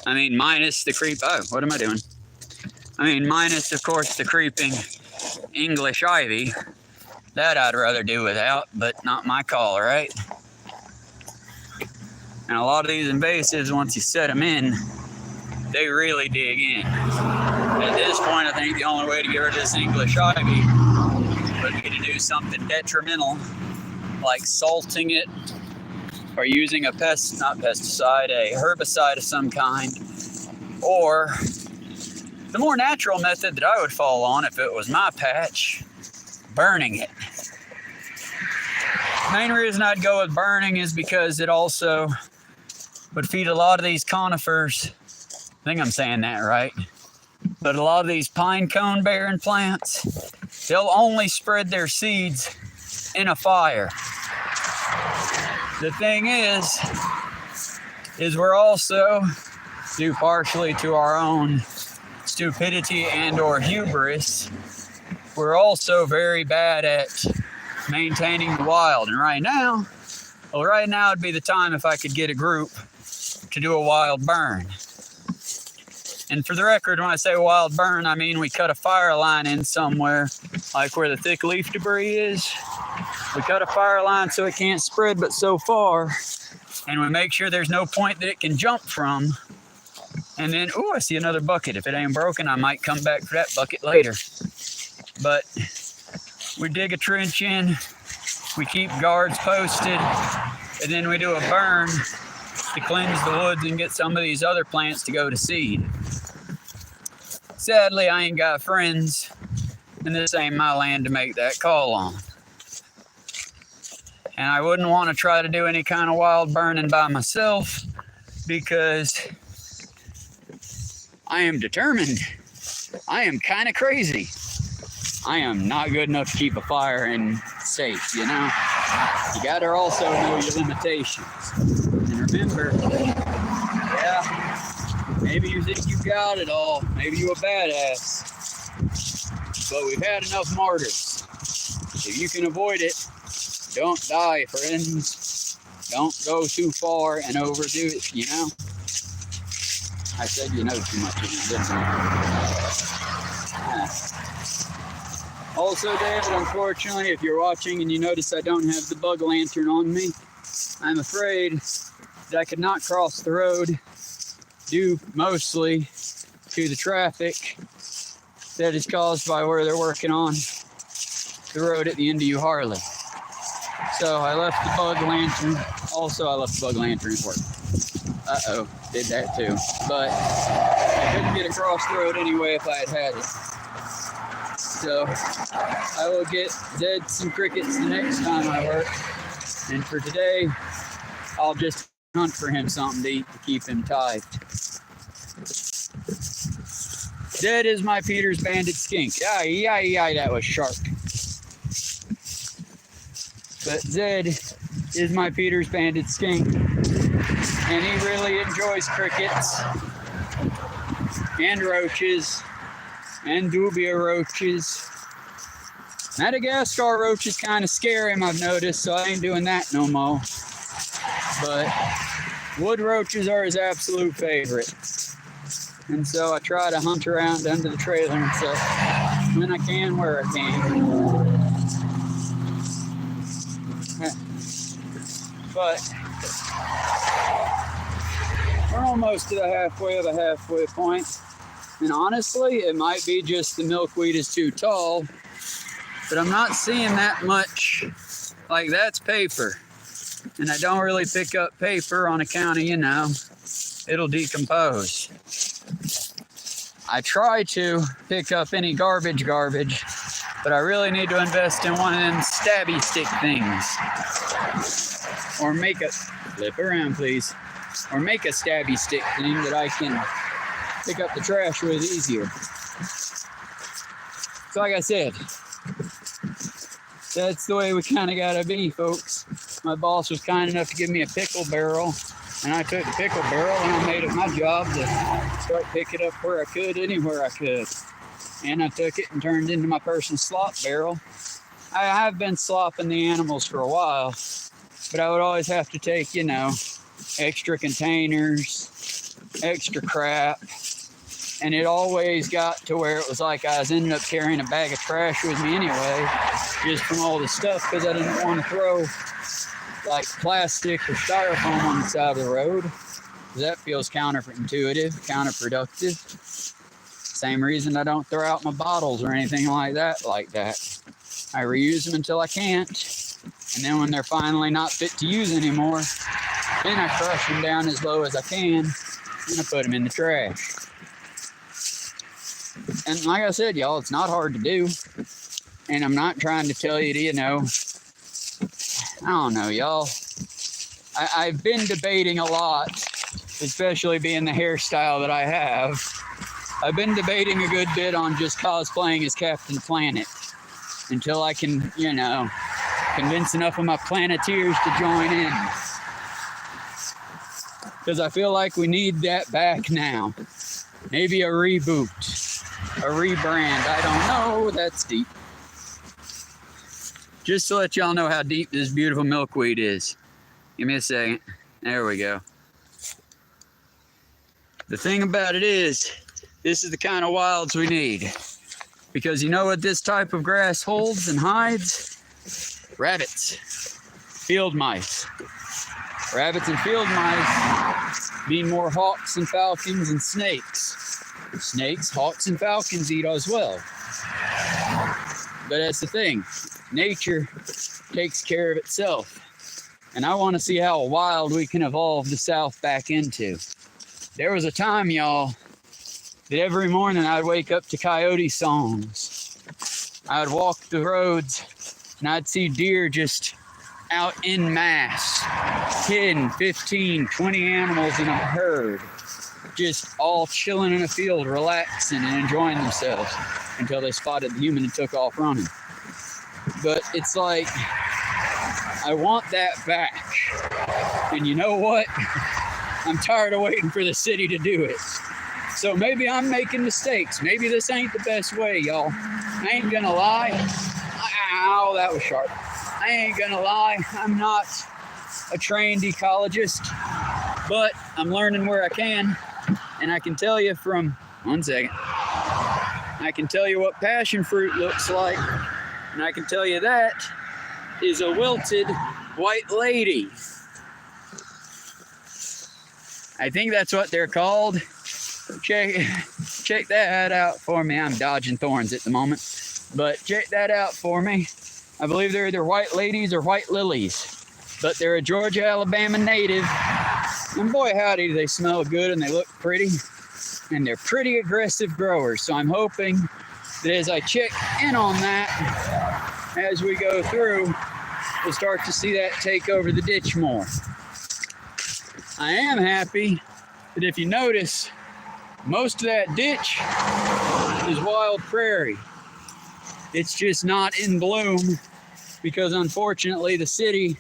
I mean, minus the creep. Oh, what am I doing? I mean, minus, of course, the creeping English ivy. That I'd rather do without, but not my call, right? And a lot of these invasives, once you set them in, they really dig in. At this point, I think the only way to get rid of this English ivy would be to do something detrimental, like salting it, or using a herbicide of some kind, or the more natural method that I would fall on if it was my patch, burning it. The main reason I'd go with burning is because it also would feed a lot of these conifers. I think I'm saying that right. But a lot of these pine cone bearing plants, they'll only spread their seeds in a fire. The thing is we're also, due partially to our own stupidity and or hubris, we're also very bad at maintaining the wild. And right now would be the time if I could get a group to do a wild burn. And for the record, when I say wild burn, I mean we cut a fire line in somewhere, like where the thick leaf debris is. We cut a fire line so it can't spread but so far, and we make sure there's no point that it can jump from. And then, oh, I see another bucket. If it ain't broken, I might come back for that bucket later. But we dig a trench in, we keep guards posted, and then we do a burn to cleanse the woods and get some of these other plants to go to seed. Sadly, I ain't got friends, and this ain't my land to make that call on. And I wouldn't want to try to do any kind of wild burning by myself because I am determined. I am kind of crazy. I am not good enough to keep a fire and safe, you know? You gotta also know your limitations. And remember, yeah, maybe you think you got it all. Maybe you're a badass. But we've had enough martyrs. If you can avoid it, don't die, friends. Don't go too far and overdo it, you know? I said you know too much, didn't I? Also, David, unfortunately, if you're watching and you notice I don't have the bug lantern on me, I'm afraid that I could not cross the road due mostly to the traffic that is caused by where they're working on the road at the end of U Harley. So I left the bug lantern. Also, I left the bug lantern at work. Uh-oh, did that too. But I couldn't get across the road anyway if I had it. So I will get Zed some crickets the next time I work. And for today, I'll just hunt for him something to eat to keep him tied. Zed is my Peter's banded skink. Yeah, that was sharp. But Zed is my Peter's banded skink. And he really enjoys crickets and roaches and dubia roaches. Madagascar roaches kind of scare him, I've noticed, so I ain't doing that no more. But wood roaches are his absolute favorite. And so I try to hunt around under the trailer and stuff when I can, where I can. But we're almost to the halfway of a halfway point. And honestly, it might be just the milkweed is too tall, but I'm not seeing that much. Like, that's paper. And I don't really pick up paper on account of, you know, it'll decompose. I try to pick up any garbage, but I really need to invest in one of them stabby stick things. Or make a, flip around please, or make a stabby stick thing that I can pick up the trash with easier. So like I said, that's the way we kind of gotta be, folks. My boss was kind enough to give me a pickle barrel, and I took the pickle barrel and I made it my job to start picking up where I could, anywhere I could. And I took it and turned it into my personal slop barrel. I have been slopping the animals for a while, but I would always have to take, you know, extra containers, extra crap. And it always got to where it was like I was ending up carrying a bag of trash with me anyway, just from all the stuff, because I didn't want to throw like plastic or styrofoam on the side of the road, because that feels counterproductive. Same reason I don't throw out my bottles or anything like that. I reuse them until I can't, and then when they're finally not fit to use anymore, then I crush them down as low as I can, and I put them in the trash. And like I said, y'all, it's not hard to do. And I'm not trying to tell you to, you know, I don't know, y'all. I've been debating a lot, especially being the hairstyle that I have. I've been debating a good bit on just cosplaying as Captain Planet until I can, you know, convince enough of my Planeteers to join in. Because I feel like we need that back now. Maybe a reboot. A rebrand, I don't know, that's deep. Just to let y'all know how deep this beautiful milkweed is. Give me a second. There we go. The thing about it is, this is the kind of wilds we need. Because you know what this type of grass holds and hides? Rabbits. Field mice. Rabbits and field mice mean more hawks and falcons and snakes. Snakes, hawks, and falcons eat as well. But that's the thing. Nature takes care of itself. And I want to see how wild we can evolve the South back into. There was a time, y'all, that every morning I'd wake up to coyote songs. I'd walk the roads and I'd see deer just out en masse. 10, 15, 20 animals in a herd. Just all chilling in a field, relaxing and enjoying themselves until they spotted the human and took off running. But it's like, I want that back. And you know what? I'm tired of waiting for the city to do it. So maybe I'm making mistakes. Maybe this ain't the best way, y'all. I ain't gonna lie. Ow, that was sharp. I ain't gonna lie. I'm not a trained ecologist, but I'm learning where I can. And I can tell you from, one second. I can tell you what passion fruit looks like. And I can tell you that is a wilted white lady. I think that's what they're called. Check that out for me. I'm dodging thorns at the moment, but check that out for me. I believe they're either white ladies or white lilies, but they're a Georgia, Alabama native. And boy, howdy, they smell good and they look pretty, and they're pretty aggressive growers. So I'm hoping that as I check in on that, as we go through, we'll start to see that take over the ditch more. I am happy that if you notice, most of that ditch is wild prairie. It's just not in bloom because unfortunately the city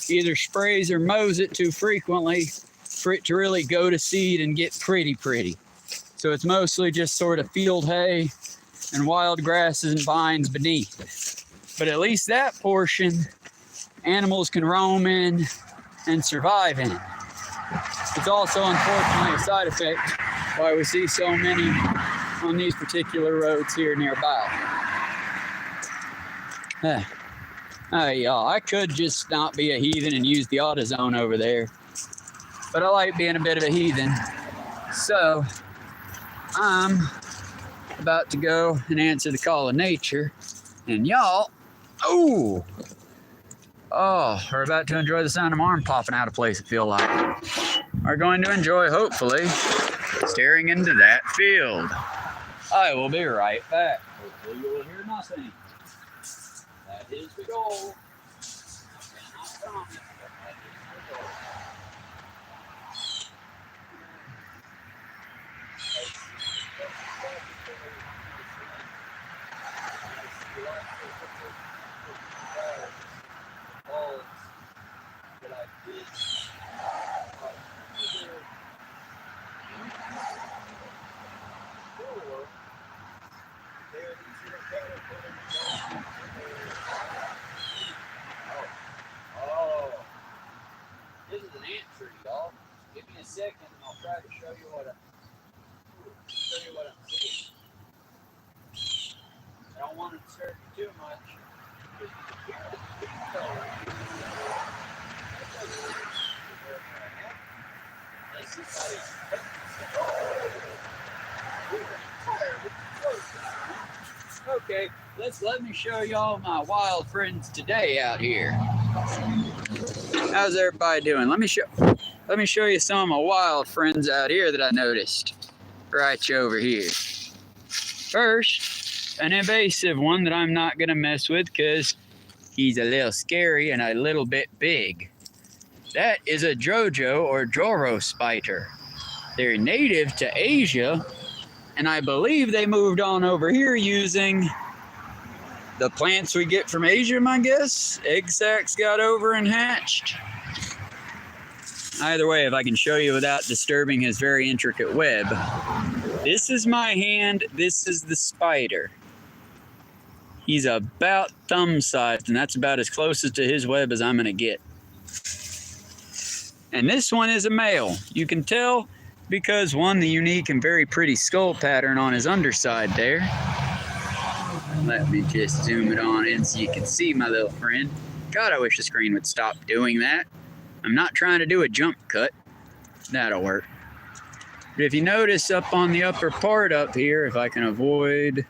either sprays or mows it too frequently for it to really go to seed and get pretty. So it's mostly just sort of field hay and wild grasses and vines beneath. But at least that portion, animals can roam in and survive in. It's also unfortunately a side effect why we see so many on these particular roads here nearby. Y'all, I could just not be a heathen and use the AutoZone over there, but I like being a bit of a heathen. So I'm about to go and answer the call of nature, and y'all, we're about to enjoy the sound of my arm popping out of place, it feels like. Are going to enjoy, hopefully, staring into that field. I will be right back. Hopefully you will hear nothing. That is the goal. I cannot promise, but that is the goal. This is an ant tree, y'all. Give me a second and I'll try to show you what I'm seeing. I don't want to disturb you too much. Okay, let me show y'all my wild friends today out here. How's everybody doing? Let me show you some of my wild friends out here that I noticed. Right over here. First, an invasive one that I'm not gonna mess with because he's a little scary and a little bit big. That is a Jojo or Joro spider. They're native to Asia, and I believe they moved on over here using the plants we get from Asia, my guess. Egg sacs got over and hatched. Either way, if I can show you without disturbing his very intricate web. This is my hand, this is the spider. He's about thumb sized, and that's about as close to his web as I'm gonna get. And this one is a male. You can tell because one, the unique and very pretty skull pattern on his underside there. Let me just zoom it on in so you can see my little friend. God, I wish the screen would stop doing that. I'm not trying to do a jump cut. That'll work. But if you notice up on the upper part up here, if I can avoid,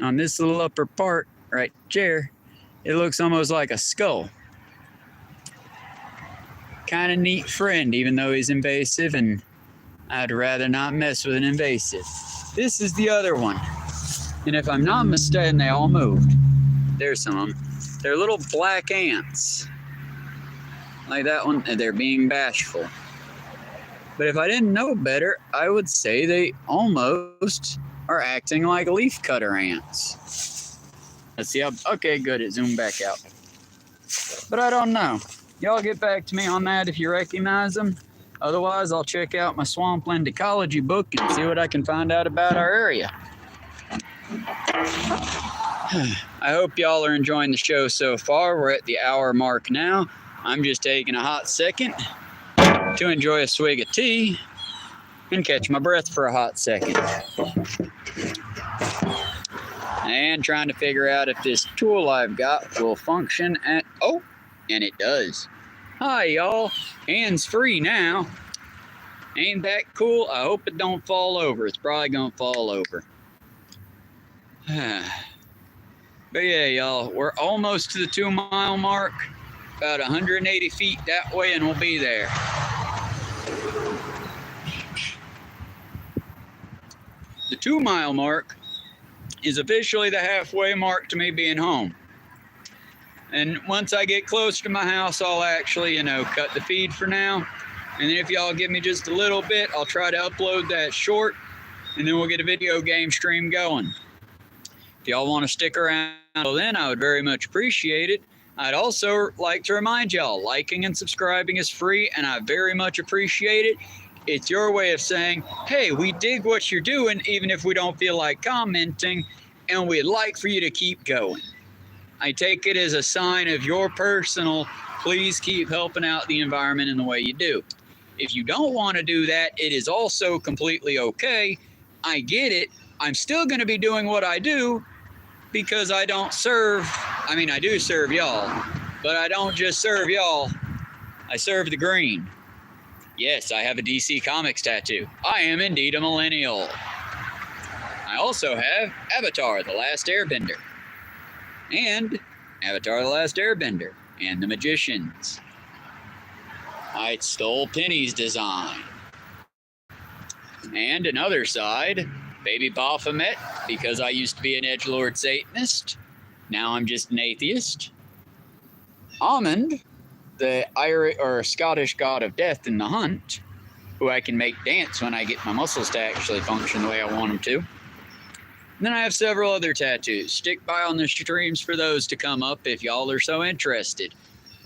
on this little upper part right there, it looks almost like a skull. Kind of neat friend, even though he's invasive, and I'd rather not mess with an invasive. This is the other one. And if I'm not mistaken, they all moved. There's some of them. They're little black ants. Like that one, they're being bashful. But if I didn't know better, I would say they almost are acting like leafcutter ants. Let's see how, okay, good, it zoomed back out. But I don't know. Y'all get back to me on that if you recognize them. Otherwise, I'll check out my swampland ecology book and see what I can find out about our area. I hope y'all are enjoying the show so far. We're at the hour mark now. I'm just taking a hot second to enjoy a swig of tea and catch my breath for a hot second. And trying to figure out if this tool I've got will function at... Oh, and it does. Hi, y'all. Hands free now. Ain't that cool? I hope it don't fall over. It's probably gonna fall over. But yeah, y'all, we're almost to the 2 mile mark. About 180 feet that way and we'll be there. The 2 mile mark is officially the halfway mark to me being home. And once I get close to my house, I'll actually, cut the feed for now. And then if y'all give me just a little bit, I'll try to upload that short, and then we'll get a video game stream going. If y'all want to stick around until then, I would very much appreciate it. I'd also like to remind y'all, liking and subscribing is free, and I very much appreciate it. It's your way of saying, hey, we dig what you're doing, even if we don't feel like commenting, and we'd like for you to keep going. I take it as a sign of your personal, please keep helping out the environment in the way you do. If you don't want to do that, it is also completely okay. I get it. I'm still going to be doing what I do because I don't serve, I do serve y'all, but I don't just serve y'all. I serve the green. Yes, I have a DC Comics tattoo. I am indeed a millennial. I also have Avatar: The Last Airbender. And Avatar: The Last Airbender and The Magicians. I stole Penny's design. And another side, Baby Baphomet, because I used to be an edgelord Satanist. Now I'm just an atheist. Almond, the Irish or Scottish god of death in The Hunt, who I can make dance when I get my muscles to actually function the way I want them to. And then I have several other tattoos. Stick by on the streams for those to come up if y'all are so interested.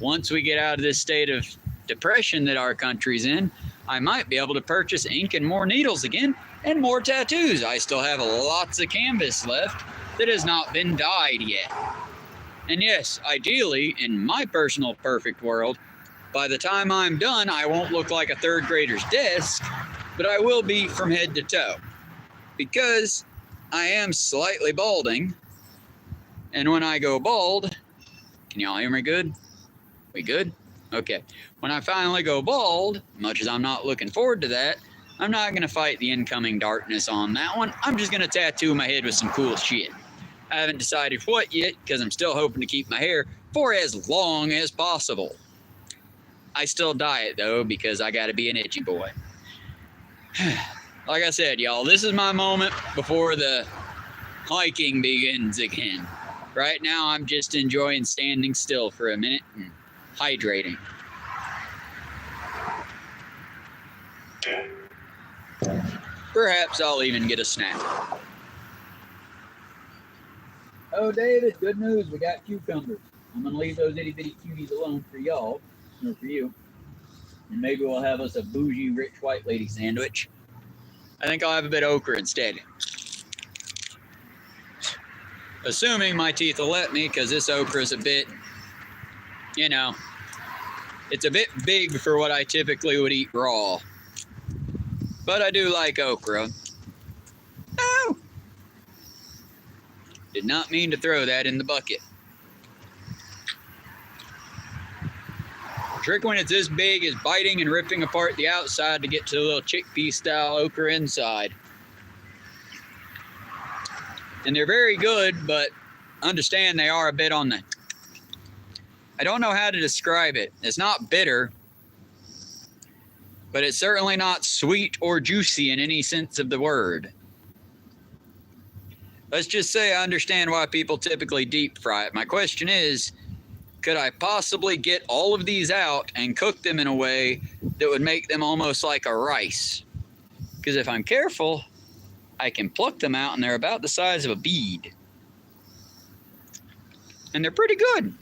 Once we get out of this state of depression that our country's in, I might be able to purchase ink and more needles again and more tattoos. I still have lots of canvas left that has not been dyed yet. And yes, ideally, in my personal perfect world, by the time I'm done, I won't look like a third grader's desk, but I will be from head to toe. Because I am slightly balding, and when I go bald, can y'all hear me good? We good? Okay. When I finally go bald, much as I'm not looking forward to that, I'm not going to fight the incoming darkness on that one. I'm just going to tattoo my head with some cool shit. I haven't decided what yet, because I'm still hoping to keep my hair for as long as possible. I still dye it, though, because I got to be an itchy boy. Like I said, y'all, this is my moment before the hiking begins again. Right now, I'm just enjoying standing still for a minute and hydrating. Perhaps I'll even get a snack. Oh, David, good news. We got cucumbers. I'm going to leave those itty-bitty cuties alone for y'all, or for you. And maybe we'll have us a bougie, rich white lady sandwich. I think I'll have a bit of okra instead. Assuming my teeth will let me, because this okra is a bit, it's a bit big for what I typically would eat raw. But I do like okra. Oh! Did not mean to throw that in the bucket. The trick when it's this big is biting and ripping apart the outside to get to the little chickpea style okra inside. And they're very good, but understand they are a bit on the... I don't know how to describe it. It's not bitter, but it's certainly not sweet or juicy in any sense of the word. Let's just say I understand why people typically deep fry it. My question is, could I possibly get all of these out and cook them in a way that would make them almost like a rice? Because if I'm careful, I can pluck them out and they're about the size of a bead. And they're pretty good.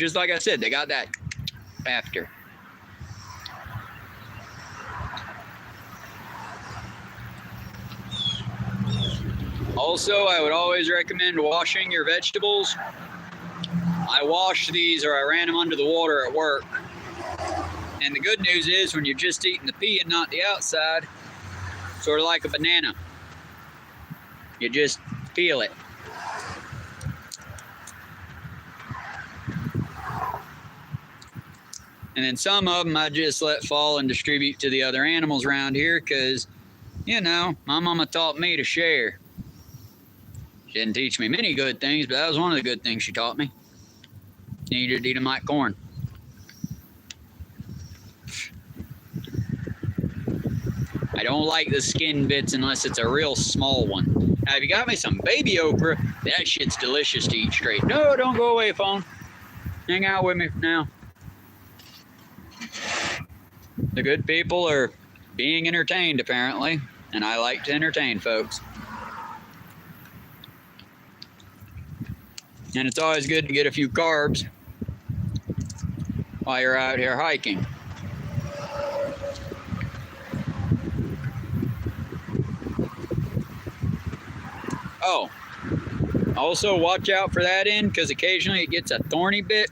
just like I said, they got that after. Also, I would always recommend washing your vegetables. I washed these, or I ran them under the water at work. And the good news is when you're just eating the pea and not the outside, sort of like a banana, you just peel it. And then some of them I just let fall and distribute to the other animals around here because, you know, my mama taught me to share. She didn't teach me many good things, but that was one of the good things she taught me. You need to eat them like corn. I don't like the skin bits unless it's a real small one. Now, if you got me some baby okra, that shit's delicious to eat straight. No, don't go away, phone. Hang out with me for now. The good people are being entertained, apparently, and I like to entertain folks. And it's always good to get a few carbs while you're out here hiking. Oh, also watch out for that end because occasionally it gets a thorny bit.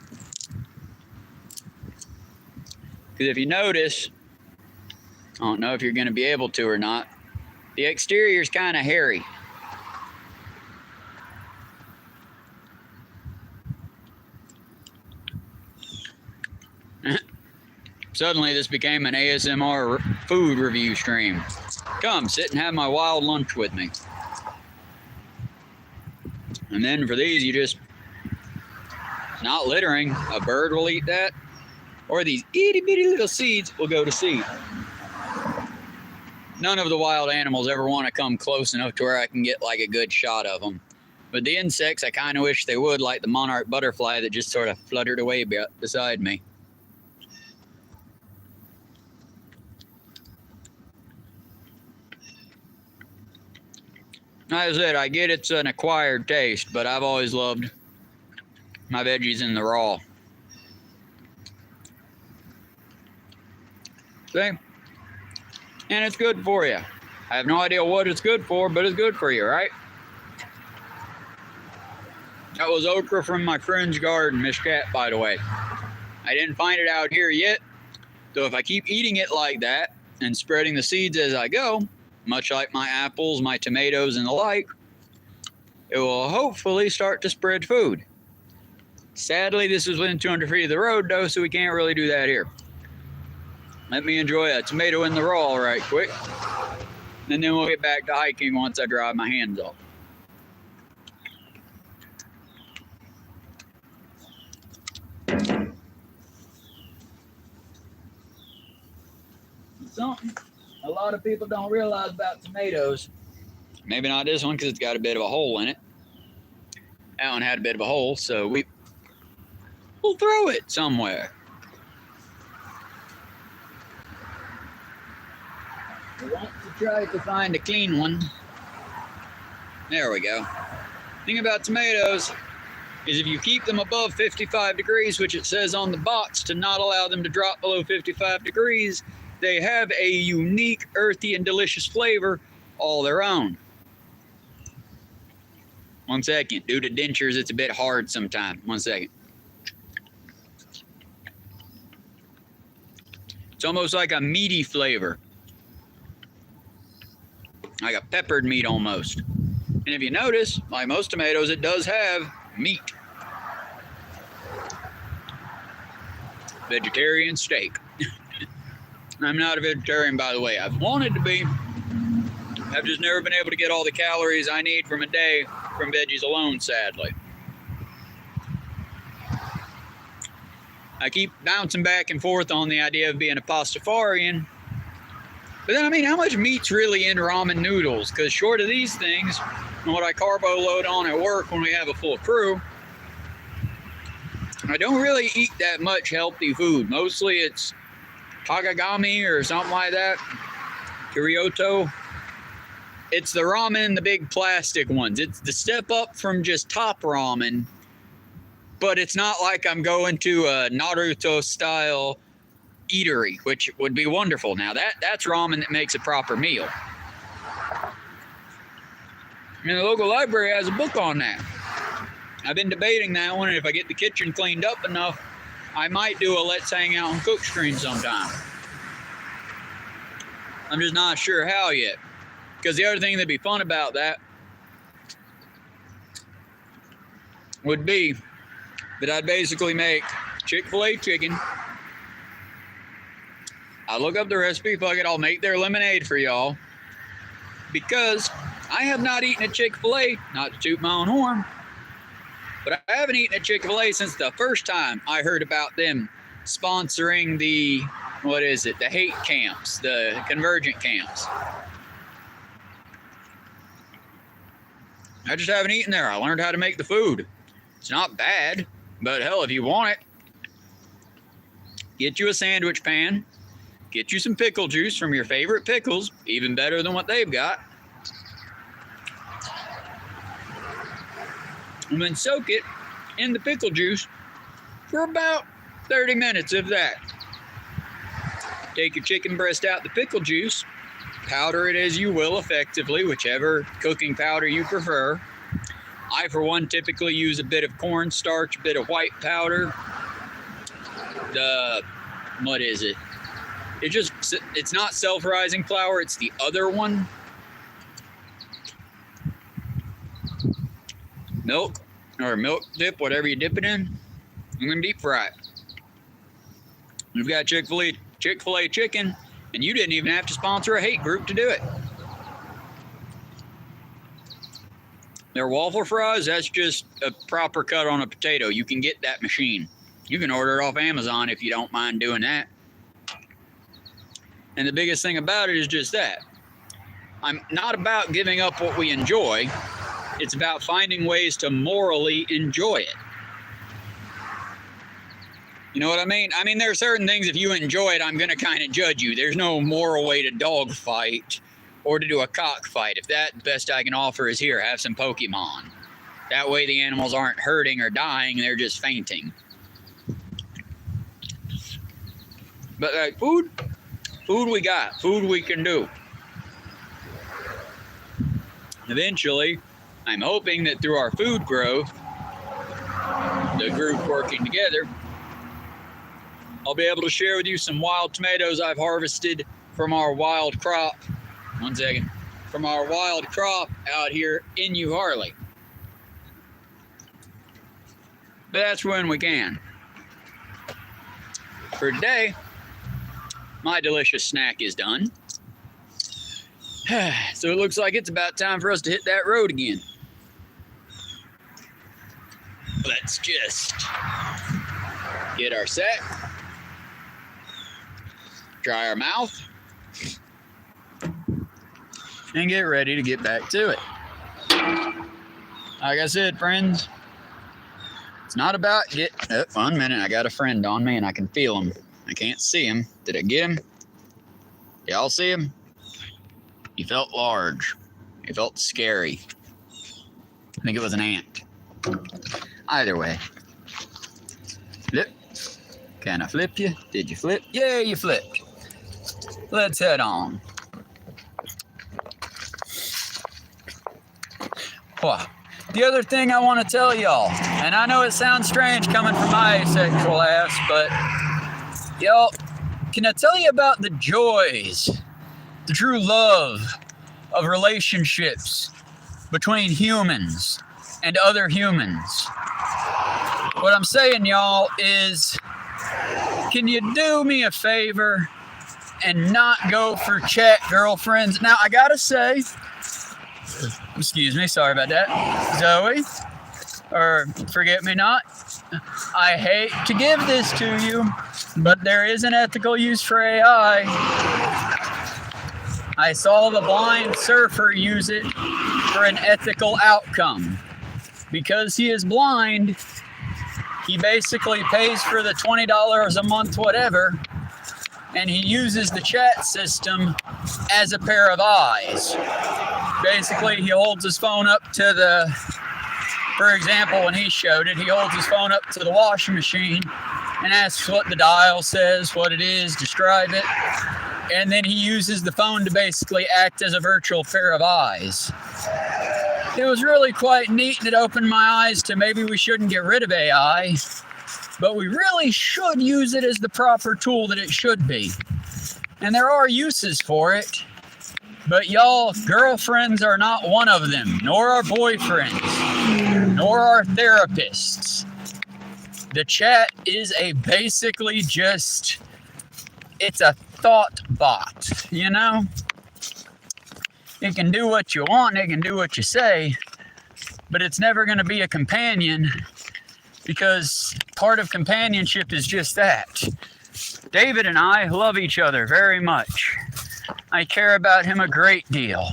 Because if you notice, I don't know if you're going to be able to or not, the exterior is kind of hairy. Suddenly this became an ASMR food review stream. Come, sit and have my wild lunch with me. And then for these, you just, not littering, a bird will eat that, or these itty bitty little seeds will go to seed. None of the wild animals ever want to come close enough to where I can get like a good shot of them. But the insects, I kind of wish they would, like the monarch butterfly that just sort of fluttered away beside me. Like I said, I get it's an acquired taste, but I've always loved my veggies in the raw. See? And it's good for you. I have no idea what it's good for, but it's good for you, right? That was okra from my friend's garden, Miss Cat, by the way. I didn't find it out here yet, so if I keep eating it like that and spreading the seeds as I go, much like my apples, my tomatoes, and the like, it will hopefully start to spread food. Sadly, this is within 200 feet of the road, though, so we can't really do that here. Let me enjoy a tomato in the raw right quick, and then we'll get back to hiking once I dry my hands off. Something a lot of people don't realize about tomatoes, maybe not this one because it's got a bit of a hole in it. That one had a bit of a hole, so we'll throw it somewhere. We want to try to find a clean one. There we go. The thing about tomatoes is if you keep them above 55 degrees, which it says on the box to not allow them to drop below 55 degrees, they have a unique, earthy, and delicious flavor all their own. 1 second. Due to dentures, it's a bit hard sometimes. 1 second. It's almost like a meaty flavor. Like a peppered meat almost. And if you notice, like most tomatoes, it does have meat. Vegetarian steak. I'm not a vegetarian, by the way. I've wanted to be. I've just never been able to get all the calories I need from a day from veggies alone, sadly. I keep bouncing back and forth on the idea of being a pastafarian. But then, I mean, how much meat's really in ramen noodles? Because short of these things, and what I carbo load on at work when we have a full crew, I don't really eat that much healthy food. Mostly it's Takagami or something like that. Kyoto. It's the ramen, the big plastic ones. It's the step up from just top ramen but it's not like I'm going to a Naruto style eatery, which would be wonderful. Now that's ramen that makes a proper meal. And the local library has a book on that. I've been debating that one, and if I get the kitchen cleaned up enough, I might do a let's hang out and cook stream sometime. I'm just not sure how yet. Because the other thing that'd be fun about that would be that I'd basically make Chick-fil-A chicken. I'll look up the recipe, fuck it, I'll make their lemonade for y'all. Because I have not eaten at Chick-fil-A, not to toot my own horn, but I haven't eaten at Chick-fil-A since the first time I heard about them sponsoring the, the hate camps, the convergent camps. I just haven't eaten there. I learned how to make the food. It's not bad, but hell, if you want it, get you a sandwich pan, get you some pickle juice from your favorite pickles, even better than what they've got, and then soak it in the pickle juice for about 30 minutes, if that. Take your chicken breast out the pickle juice, powder it as you will effectively, whichever cooking powder you prefer. I, for one, typically use a bit of cornstarch, a bit of white powder. It's not self-rising flour, it's the other one. Milk, or milk dip, whatever you dip it in, and then deep fry it. We've got Chick-fil-A chicken, and you didn't even have to sponsor a hate group to do it. Their waffle fries, that's just a proper cut on a potato. You can get that machine. You can order it off Amazon if you don't mind doing that. And the biggest thing about it is just that. I'm not about giving up what we enjoy. It's about finding ways to morally enjoy it. You know what I mean? I mean, there are certain things, if you enjoy it, I'm going to kind of judge you. There's no moral way to dog fight or to do a cockfight. If that best I can offer is here, have some Pokemon. That way the animals aren't hurting or dying, they're just fainting. But like food we got, food we can do. Eventually, I'm hoping that through our food growth, the group working together, I'll be able to share with you some wild tomatoes I've harvested from our wild crop. From our wild crop out here in New Harley. But that's when we can. For today, my delicious snack is done. So it looks like it's about time for us to hit that road again. Let's just get our set, dry our mouth, and get ready to get back to it. Like I said, friends, it's not about oh, 1 minute, I got a friend on me and I can feel him. I can't see him. Did I get him? Y'all see him? He felt large. He felt scary. I think it was an ant. Either way. Flip. Can I flip you? Did you flip? Yeah, you flipped. Let's head on. Well, the other thing I want to tell y'all, and I know it sounds strange coming from my asexual ass, but y'all, can I tell you about the joys, the true love of relationships between humans and other humans? What I'm saying, y'all, is can you do me a favor and not go for chat girlfriends? Now, I gotta say, excuse me, sorry about that, Zoe, or forget me not, I hate to give this to you, but there is an ethical use for AI. I saw the blind surfer use it for an ethical outcome. Because he is blind, he basically pays for the $20 a month, whatever, and he uses the chat system as a pair of eyes. Basically, he holds his phone up to For example, when he showed it, he holds his phone up to the washing machine and asks what the dial says, what it is, describe it. And then he uses the phone to basically act as a virtual pair of eyes. It was really quite neat, and it opened my eyes to maybe we shouldn't get rid of AI, but we really should use it as the proper tool that it should be. And there are uses for it, but y'all, girlfriends are not one of them, nor our boyfriends, nor our therapists. The chat is basically just, it's a thought bot, you know? It can do what you want, it can do what you say, but it's never going to be a companion, because part of companionship is just that. David and I love each other very much. I care about him a great deal.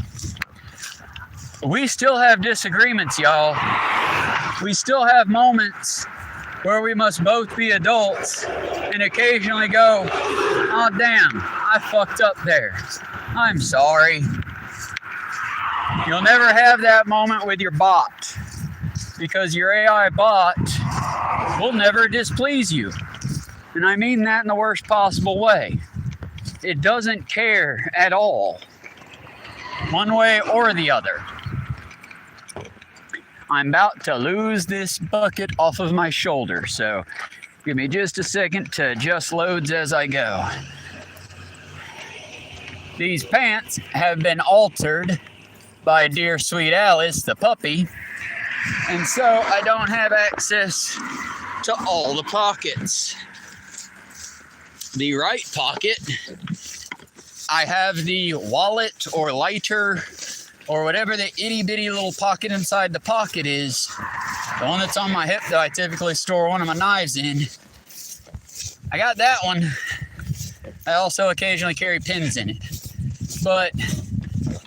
We still have disagreements, y'all. We still have moments where we must both be adults and occasionally go, oh damn, I fucked up there. I'm sorry. You'll never have that moment with your bot, because your AI bot will never displease you. And I mean that in the worst possible way. It doesn't care at all, one way or the other. I'm about to lose this bucket off of my shoulder, so give me just a second to adjust loads as I go. These pants have been altered by dear sweet Alice, the puppy, and so I don't have access to all the pockets. The right pocket, I have the wallet or lighter or whatever the itty bitty little pocket inside the pocket is. The one that's on my hip that I typically store one of my knives in. I got that one. I also occasionally carry pins in it. But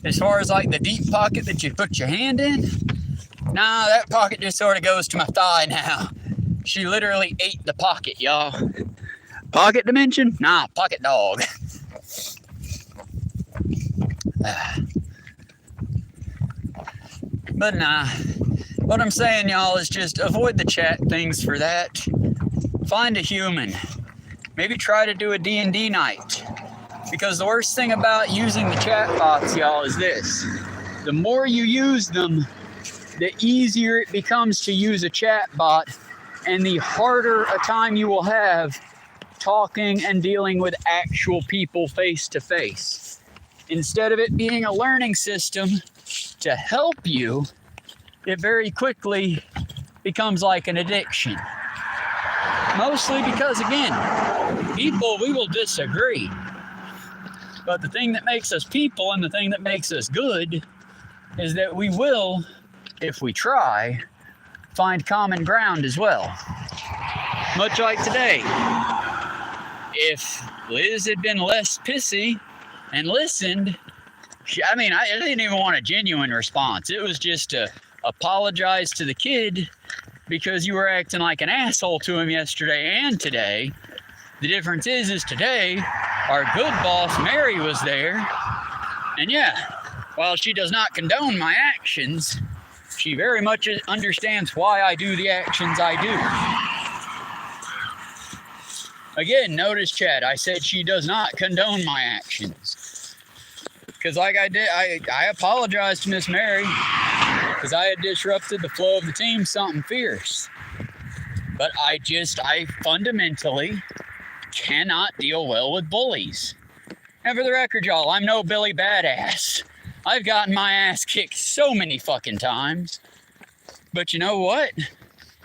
as far as like the deep pocket that you put your hand in, nah, that pocket just sort of goes to my thigh now. She literally ate the pocket, y'all. Pocket dimension? Nah, pocket dog. But nah, what I'm saying, y'all, is just avoid the chat things for that. Find a human. Maybe try to do a D&D night. Because the worst thing about using the chat bots, y'all, is this. The more you use them, the easier it becomes to use a chat bot, and the harder a time you will have talking and dealing with actual people face to face. Instead of it being a learning system to help you, it very quickly becomes like an addiction. Mostly because, again, people, we will disagree. But the thing that makes us people and the thing that makes us good is that we will, if we try, find common ground as well. Much like today. If Liz had been less pissy and listened, I didn't even want a genuine response. It was just to apologize to the kid because you were acting like an asshole to him yesterday and today. The difference is today, our good boss, Mary, was there. And yeah, while she does not condone my actions, she very much understands why I do the actions I do. Again, notice, chat, I said she does not condone my actions. Because like I did, I apologized to Miss Mary because I had disrupted the flow of the team something fierce. But I fundamentally cannot deal well with bullies. And for the record, y'all, I'm no Billy Badass. I've gotten my ass kicked so many fucking times. But you know what?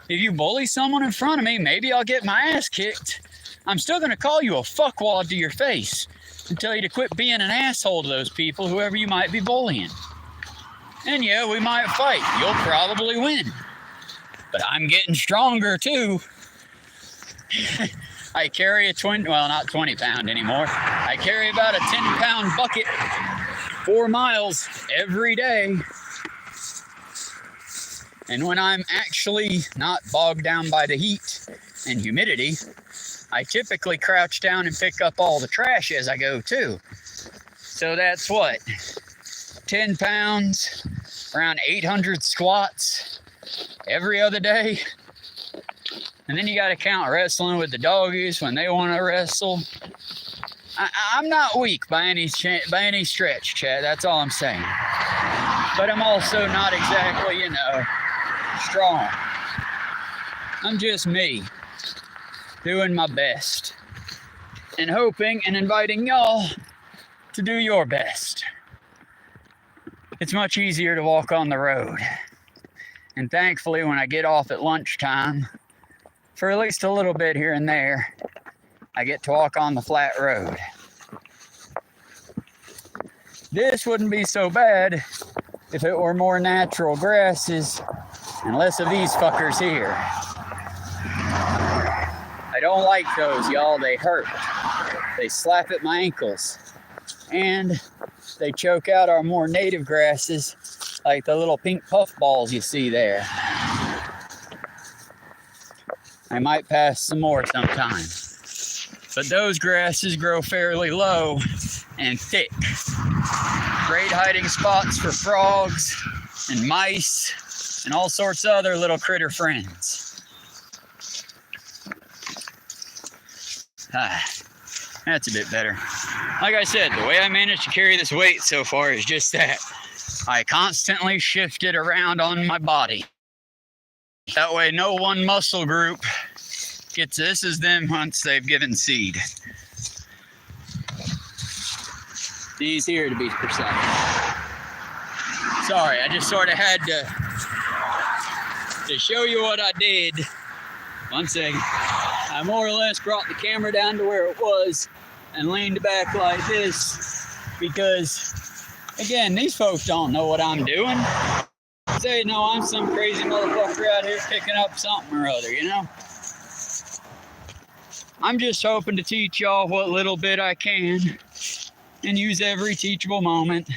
If you bully someone in front of me, maybe I'll get my ass kicked. I'm still going to call you a fuckwad to your face and tell you to quit being an asshole to those people, whoever you might be bullying. And yeah, we might fight. You'll probably win. But I'm getting stronger too. I carry not 20 pound anymore. I carry about a 10-pound bucket 4 miles every day. And when I'm actually not bogged down by the heat and humidity, I typically crouch down and pick up all the trash as I go too. So that's what? 10 pounds, around 800 squats, every other day. And then you got to count wrestling with the doggies when they want to wrestle. I'm not weak by any stretch, Chad. That's all I'm saying. But I'm also not exactly, strong. I'm just me, doing my best, and hoping and inviting y'all to do your best. It's much easier to walk on the road. And thankfully, when I get off at lunchtime, for at least a little bit here and there, I get to walk on the flat road. This wouldn't be so bad if it were more natural grasses and less of these fuckers here. I don't like those, y'all. They hurt. They slap at my ankles. And they choke out our more native grasses, like the little pink puff balls you see there. I might pass some more sometime. But those grasses grow fairly low and thick. Great hiding spots for frogs and mice and all sorts of other little critter friends. That's a bit better. Like I said, the way I managed to carry this weight so far is just that. I constantly shift it around on my body. That way no one muscle group gets, this is them once they've given seed. These here to be precise. Sorry, I just sort of had to show you what I did. One second. I more or less brought the camera down to where it was and leaned back like this because, again, these folks don't know what I'm doing. They know I'm some crazy motherfucker out here picking up something or other, I'm just hoping to teach y'all what little bit I can and use every teachable moment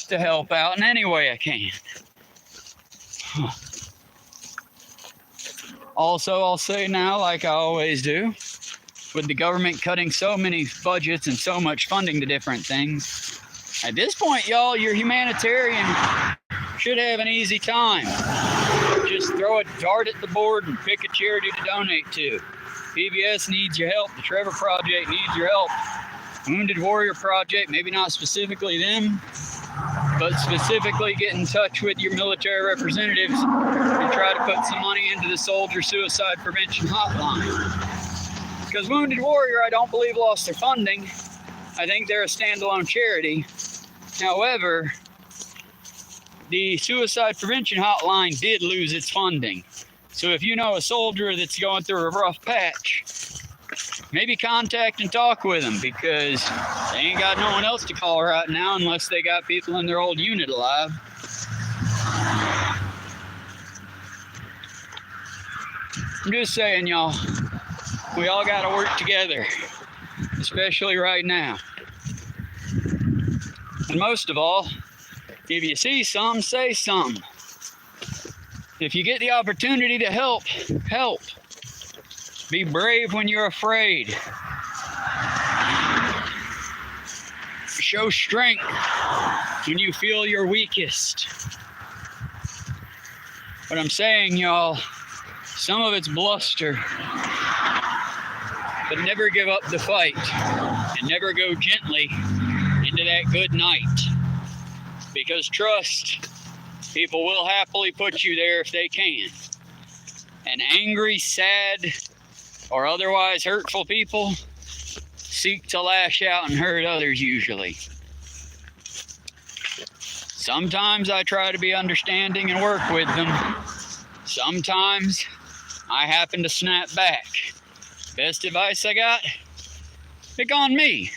to help out in any way I can. Also, I'll say now, like I always do, with the government cutting so many budgets and so much funding to different things, at this point, y'all, your humanitarian should have an easy time. Just throw a dart at the board and pick a charity to donate to. PBS needs your help. The Trevor Project needs your help. Wounded Warrior Project, maybe not specifically them, but specifically get in touch with your military representatives and try to put some money into the Soldier Suicide Prevention Hotline. Because Wounded Warrior, I don't believe, lost their funding. I think they're a standalone charity. However, the Suicide Prevention Hotline did lose its funding. So if you know a soldier that's going through a rough patch, maybe contact and talk with them because they ain't got no one else to call right now unless they got people in their old unit alive. I'm just saying, y'all, we all got to work together, especially right now. And most of all, if you see something, say something. If you get the opportunity to help, help. Be brave when you're afraid. Show strength when you feel your weakest. What I'm saying, y'all, some of it's bluster. But never give up the fight. And never go gently into that good night. Because trust, people will happily put you there if they can. And angry, sad, or otherwise hurtful people seek to lash out and hurt others usually. Sometimes I try to be understanding and work with them. Sometimes I happen to snap back. Best advice I got? Pick on me.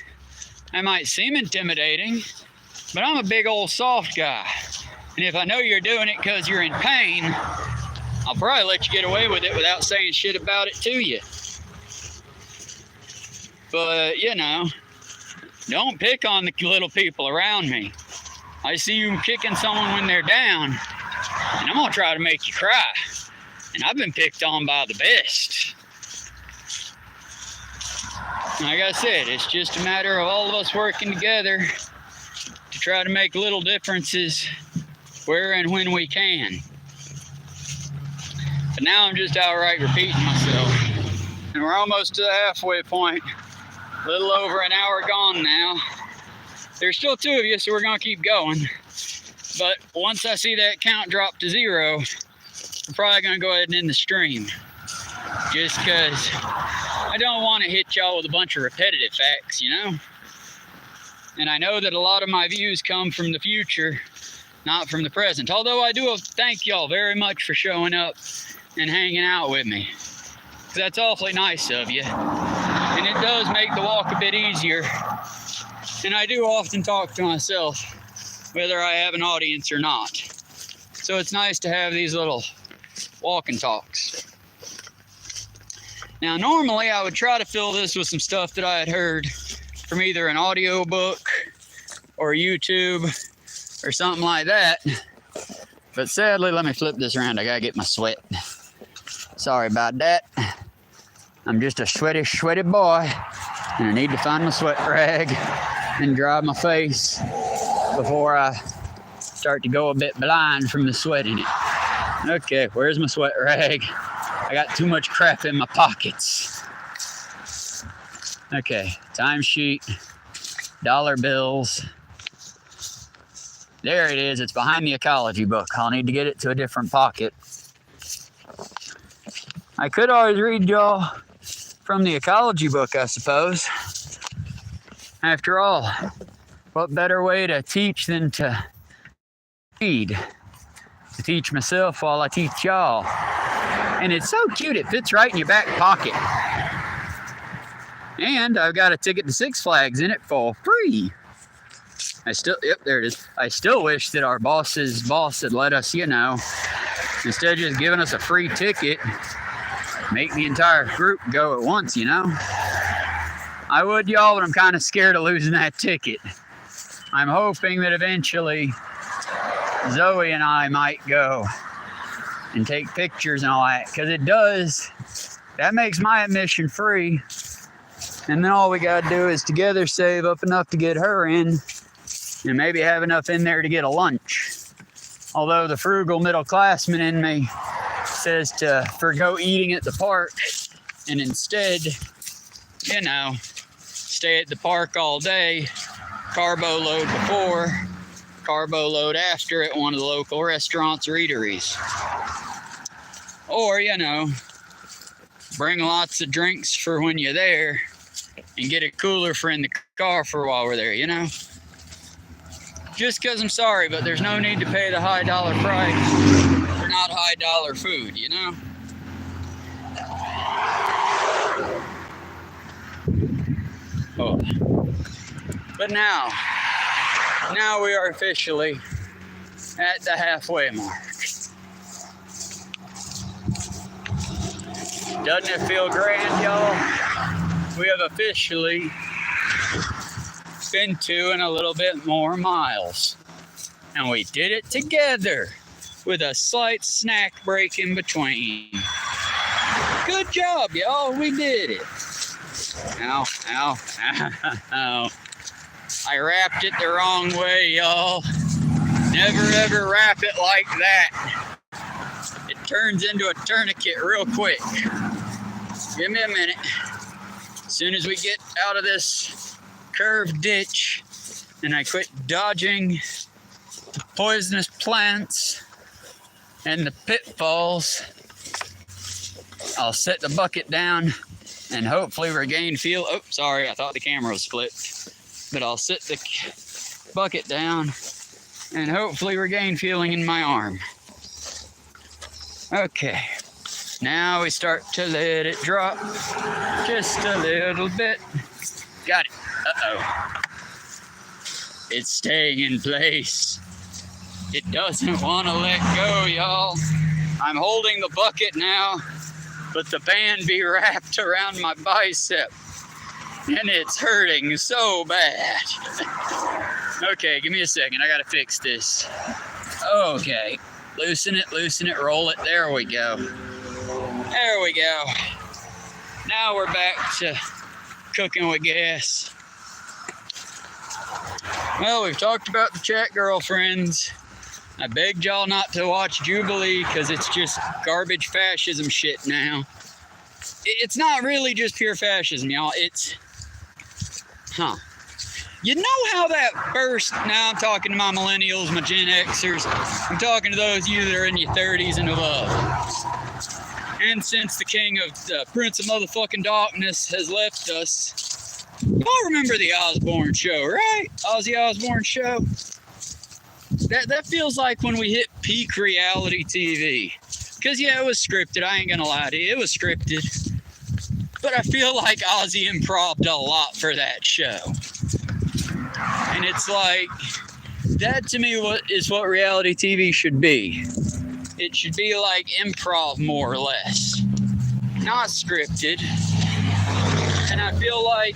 I might seem intimidating, but I'm a big old soft guy. And if I know you're doing it because you're in pain, I'll probably let you get away with it without saying shit about it to you. But, don't pick on the little people around me. I see you kicking someone when they're down, and I'm going to try to make you cry. And I've been picked on by the best. Like I said, it's just a matter of all of us working together to try to make little differences where and when we can. But now I'm just outright repeating myself. And we're almost to the halfway point. A little over an hour gone now. There's still 2 of you, so we're gonna keep going. But once I see that count drop to 0, I'm probably gonna go ahead and end the stream. Just because I don't want to hit y'all with a bunch of repetitive facts, you know? And I know that a lot of my views come from the future, not from the present. Although I do thank y'all very much for showing up and hanging out with me. That's awfully nice of you. And it does make the walk a bit easier. And I do often talk to myself, whether I have an audience or not. So it's nice to have these little walk and talks. Now, normally I would try to fill this with some stuff that I had heard from either an audio book or YouTube or something like that. But sadly, let me flip this around. I gotta get my sweat. Sorry about that. I'm just a sweaty, sweaty boy, and I need to find my sweat rag and dry my face before I start to go a bit blind from the sweat in it. Okay, where's my sweat rag? I got too much crap in my pockets. Okay, timesheet, dollar bills. There it is. It's behind the ecology book. I'll need to get it to a different pocket. I could always read y'all from the ecology book, I suppose. After all, what better way to teach than to read? To teach myself while I teach y'all. And it's so cute, it fits right in your back pocket. And I've got a ticket to Six Flags in it for free. Yep, there it is. I still wish that our boss's boss had let us, you know, instead of just giving us a free ticket, make the entire group go at once, you know. I would, y'all, but I'm kind of scared of losing that ticket. I'm hoping that eventually Zoe and I might go and take pictures and all that, because it does, that makes my admission free. And then all we got to do is together save up enough to get her in, and maybe have enough in there to get a lunch. Although the frugal middle-classman in me says to forgo eating at the park and instead, you know, stay at the park all day, carbo load before, carbo load after at one of the local restaurants or eateries. Or, you know, bring lots of drinks for when you're there and get a cooler for in the car for while we're there, you know? Just because I'm sorry, but there's no need to pay the high dollar price for not high dollar food, you know? Oh. But now we are officially at the halfway mark. Doesn't it feel grand, y'all? We have officially been 2 and a little bit more miles. And we did it together with a slight snack break in between. Good job, y'all. We did it. Ow, ow, ow. I wrapped it the wrong way, y'all. Never ever wrap it like that. It turns into a tourniquet real quick. Give me a minute. As soon as we get out of this curved ditch and I quit dodging the poisonous plants and the pitfalls, I'll set the bucket down and hopefully regain feel. Oh, sorry, I thought the camera was flipped. But I'll set the bucket down and hopefully regain feeling in my arm. Okay, now we start to let it drop just a little bit. Got it. Uh-oh. It's staying in place. It doesn't want to let go, y'all. I'm holding the bucket now, but the band be wrapped around my bicep, and it's hurting so bad. Okay, give me a second. I gotta fix this. Okay, loosen it, roll it. There we go. There we go. Now we're back to cooking with gas. Well, we've talked about the chat girlfriends. I begged y'all not to watch Jubilee because it's just garbage fascism shit now. It's not really just pure fascism, y'all. It's, You know how that first, now I'm talking to my millennials, my Gen Xers, I'm talking to those of you that are in your 30s and above. And since the king of Prince of Motherfucking Darkness has left us, y'all remember the Osbourne show, right? Ozzy Osbourne show? That feels like when we hit peak reality TV. Because, yeah, it was scripted. I ain't going to lie to you. It was scripted. But I feel like Ozzy improv'd a lot for that show. And it's like, that to me is what reality TV should be. It should be like improv, more or less. Not scripted. And I feel like,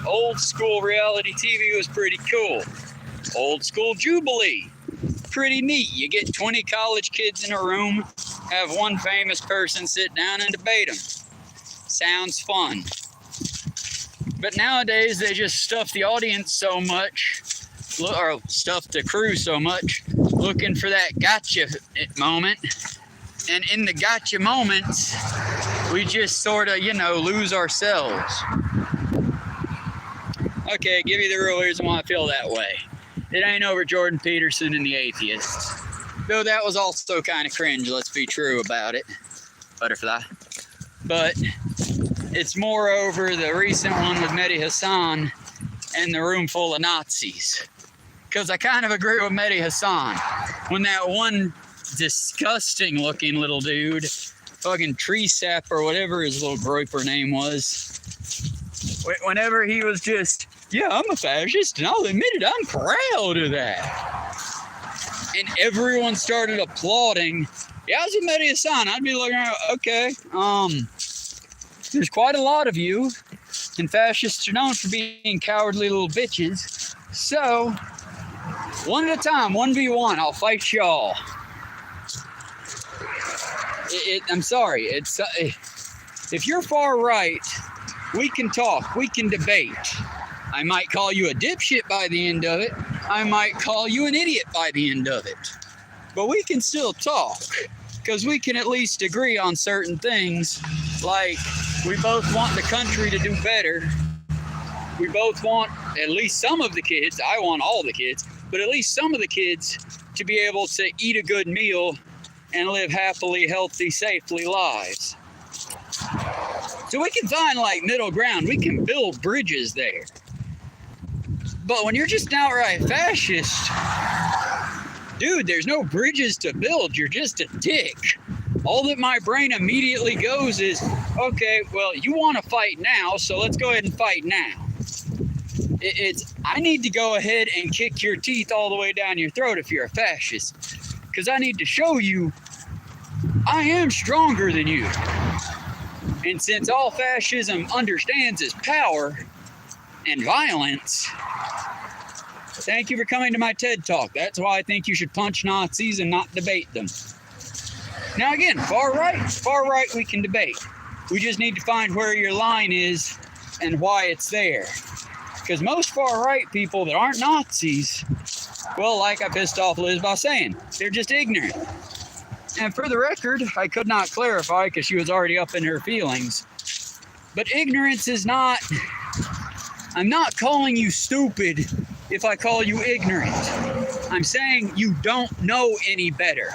old school reality TV was pretty cool. Old school Jubilee, pretty neat. You get 20 college kids in a room, have one famous person sit down and debate them. Sounds fun. But nowadays, they just stuff the audience so much, or stuff the crew so much, looking for that gotcha moment. And in the gotcha moments, we just sort of, lose ourselves. Okay, give you the real reason why I feel that way. It ain't over Jordan Peterson and the Atheists. Though that was also kind of cringe, let's be true about it. Butterfly. But it's more over the recent one with Mehdi Hassan and the room full of Nazis. Because I kind of agree with Mehdi Hassan. When that one disgusting looking little dude, fucking tree sap or whatever his little groiper name was, whenever he was just, yeah, I'm a fascist, and I'll admit it, I'm proud of that. And everyone started applauding. Yeah, I was with Mehdi Hassan. I'd be looking around, okay, there's quite a lot of you, and fascists are known for being cowardly little bitches. So, one at a time, 1v1, I'll fight y'all. I'm sorry, if you're far right, we can talk, we can debate. I might call you a dipshit by the end of it. I might call you an idiot by the end of it. But we can still talk, because we can at least agree on certain things, like we both want the country to do better. We both want at least some of the kids, I want all the kids, but at least some of the kids to be able to eat a good meal and live happily, healthy, safely lives. So we can find like middle ground. We can build bridges there. But when you're just an outright fascist, dude, there's no bridges to build. You're just a dick. All that my brain immediately goes is, okay, well, you want to fight now, so let's go ahead and fight now. I need to go ahead and kick your teeth all the way down your throat if you're a fascist. Because I need to show you I am stronger than you. And since all fascism understands is power and violence, thank you for coming to my TED Talk. That's why I think you should punch Nazis and not debate them. Now again, far right we can debate. We just need to find where your line is and why it's there. Because most far right people that aren't Nazis, well, like I pissed off Liz by saying, they're just ignorant. And for the record, I could not clarify because she was already up in her feelings. But ignorance is not, I'm not calling you stupid if I call you ignorant. I'm saying you don't know any better.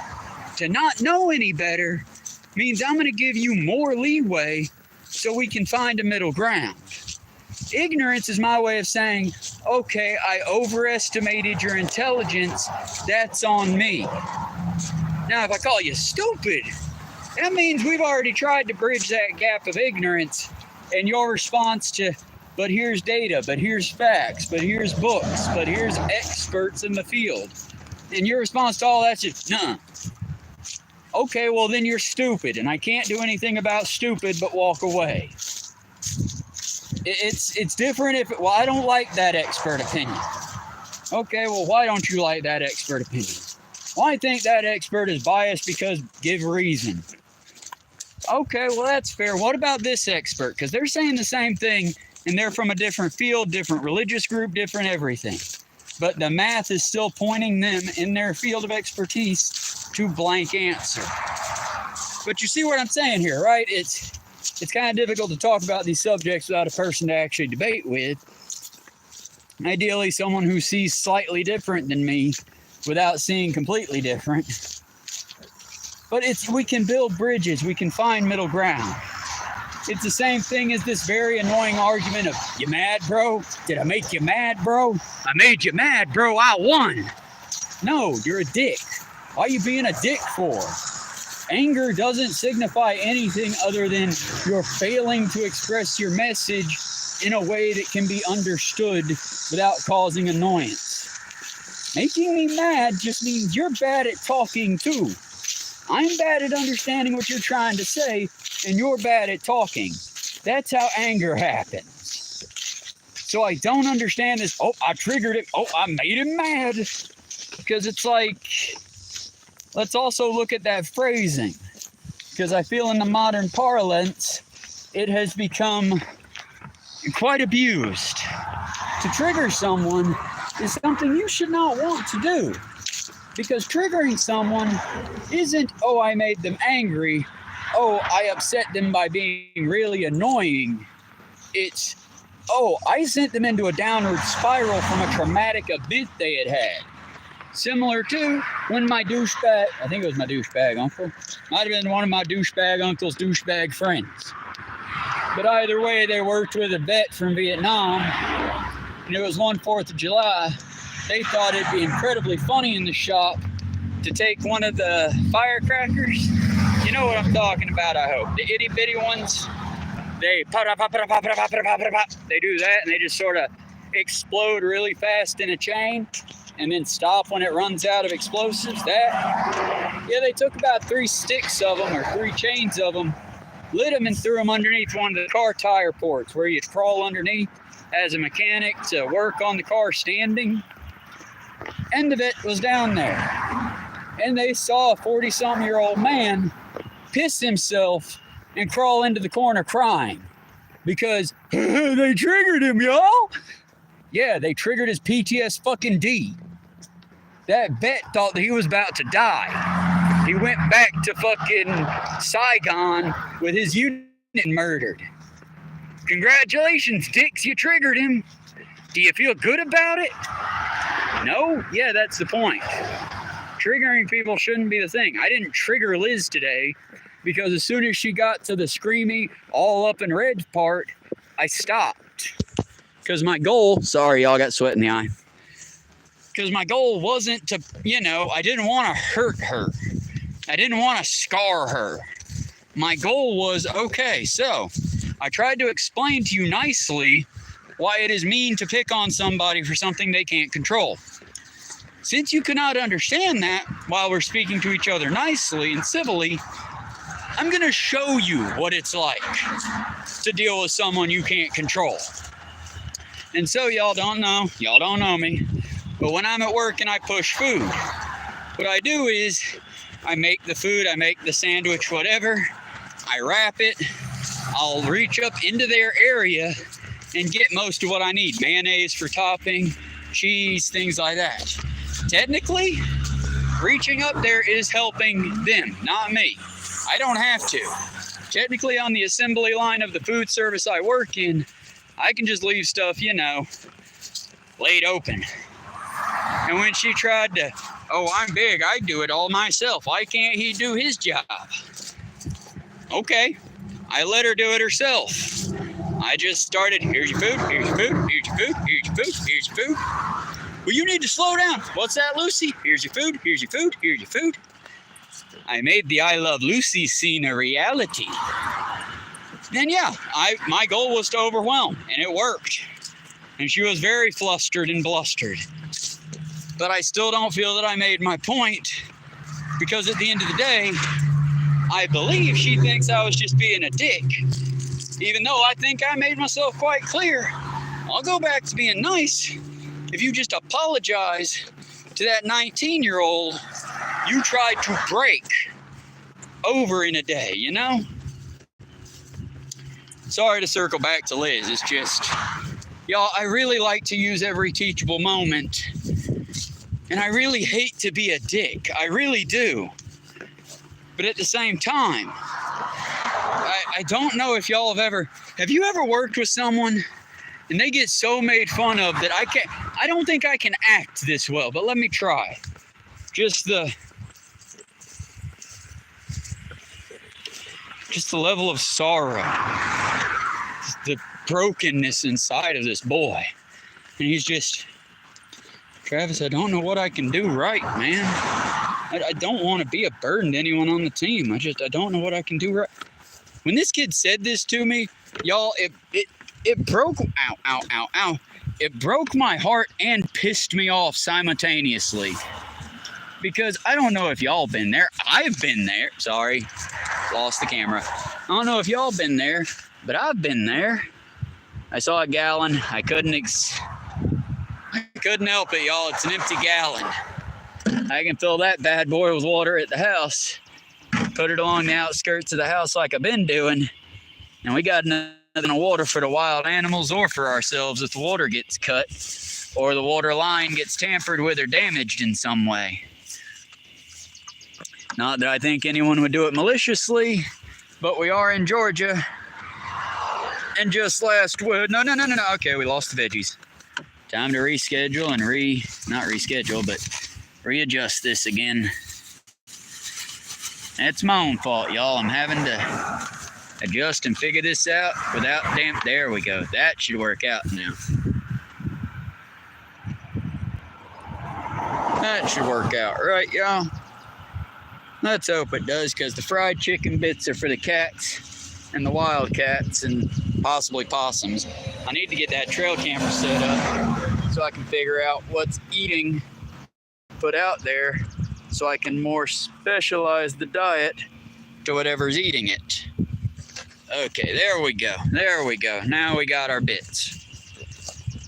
To not know any better means I'm going to give you more leeway so we can find a middle ground. Ignorance is my way of saying, okay, I overestimated your intelligence, that's on me. Now, if I call you stupid, that means we've already tried to bridge that gap of ignorance, and your response to, but here's data, but here's facts, but here's books, but here's experts in the field. And your response to all that's just, nah. Okay, well then you're stupid, and I can't do anything about stupid but walk away. It's different if, well, I don't like that expert opinion. Okay, well, why don't you like that expert opinion? Well, I think that expert is biased because give reason. Okay, well, that's fair. What about this expert? Because they're saying the same thing, and they're from a different field, different religious group, different everything. but the math is still pointing them in their field of expertise to blank answer. But you see what I'm saying here, right? It's kind of difficult to talk about these subjects without a person to actually debate with. Ideally, someone who sees slightly different than me without seeing completely different. But we can build bridges. We can find middle ground. It's the same thing as this very annoying argument of, you mad, bro? Did I make you mad, bro? I made you mad, bro. I won. No, you're a dick. Why are you being a dick for? Anger doesn't signify anything other than you're failing to express your message in a way that can be understood without causing annoyance. Making me mad just means you're bad at talking too. I'm bad at understanding what you're trying to say, and you're bad at talking. That's how anger happens. So I don't understand this. Oh, I triggered it. Oh, I made him mad. Because it's like, let's also look at that phrasing. Because I feel in the modern parlance, it has become quite abused. To trigger someone is something you should not want to do. Because triggering someone isn't, oh, I made them angry. Oh, I upset them by being really annoying. It's, oh, I sent them into a downward spiral from a traumatic event they had had. Similar to when my douchebag, I think it was my douchebag uncle, might have been one of my douchebag uncle's douchebag friends. But either way, they worked with a vet from Vietnam, and it was one 4th of July. They thought it'd be incredibly funny in the shop to take one of the firecrackers. You know what I'm talking about, I hope. The itty bitty ones. They pop, pop, pop, pop, pop, pop, pop, pop, pop. They do that and they just sort of explode really fast in a chain and then stop when it runs out of explosives. Yeah, they took about 3 sticks of them or 3 chains of them, lit them and threw them underneath one of the car tire ports where you crawl underneath as a mechanic to work on the car standing. End of it was down there. And they saw a 40-something-year-old man piss himself and crawl into the corner crying because they triggered him, y'all. Yeah, they triggered his PTS fucking D. That vet thought that he was about to die. He went back to fucking Saigon with his unit murdered. Congratulations, dicks, you triggered him. Do you feel good about it? No? Yeah, that's the point. Triggering people shouldn't be the thing. I didn't trigger Liz today because as soon as she got to the screamy, all up in red part, I stopped. Because my goal, sorry, y'all got sweat in the eye. Because my goal wasn't to, I didn't want to hurt her. I didn't want to scar her. My goal was, okay, so I tried to explain to you nicely why it is mean to pick on somebody for something they can't control. Since you cannot understand that while we're speaking to each other nicely and civilly, I'm going to show you what it's like to deal with someone you can't control. And so y'all don't know me, but when I'm at work and I push food, what I do is I make the food, I make the sandwich, whatever, I wrap it, I'll reach up into their area and get most of what I need. Mayonnaise for topping, cheese, things like that. Technically, reaching up there is helping them, not me. I don't have to. Technically, on the assembly line of the food service I work in, I can just leave stuff, laid open. And when she tried to, oh, I'm big, I do it all myself. Why can't he do his job? Okay, I let her do it herself. I just started, here's your food, here's your food, here's your food, here's your food, here's your food. Well, you need to slow down. What's that, Lucy? Here's your food, here's your food, here's your food. I made the I Love Lucy scene a reality. Then my goal was to overwhelm, and it worked. And she was very flustered and blustered. But I still don't feel that I made my point, because at the end of the day, I believe she thinks I was just being a dick. Even though I think I made myself quite clear. I'll go back to being nice if you just apologize to that 19-year-old you tried to break over in a day, Sorry to circle back to Liz. It's just, y'all, I really like to use every teachable moment And I really hate to be a dick. I really do. But at the same time, I don't know if y'all have you ever worked with someone and they get so made fun of that I don't think I can act this well, but let me try. Just the level of sorrow, the brokenness inside of this boy. And he's just, Travis, I don't know what I can do right, man. I don't want to be a burden to anyone on the team. I don't know what I can do right. When this kid said this to me, y'all, it broke, ow. It broke my heart and pissed me off simultaneously. Because I don't know if y'all been there. I've been there. Sorry, lost the camera. I don't know if y'all been there, but I've been there. I saw a gallon. I couldn't help it, y'all. It's an empty gallon. I can fill that bad boy with water at the house. Put it along the outskirts of the house like I've been doing. And we got nothing of water for the wild animals or for ourselves if the water gets cut or the water line gets tampered with or damaged in some way. Not that I think anyone would do it maliciously, but we are in Georgia. And just last week, no. Okay, we lost the veggies. Time to reschedule and not reschedule, but readjust this again. That's my own fault, y'all. I'm having to adjust and figure this out without there we go. That should work out now. That should work out, right, y'all? Let's hope it does, because the fried chicken bits are for the cats and the wild cats and possibly possums. I need to get that trail camera set up so I can figure out what's eating put out there so I can more specialize the diet to whatever's eating it. Okay, there we go. Now we got our bits.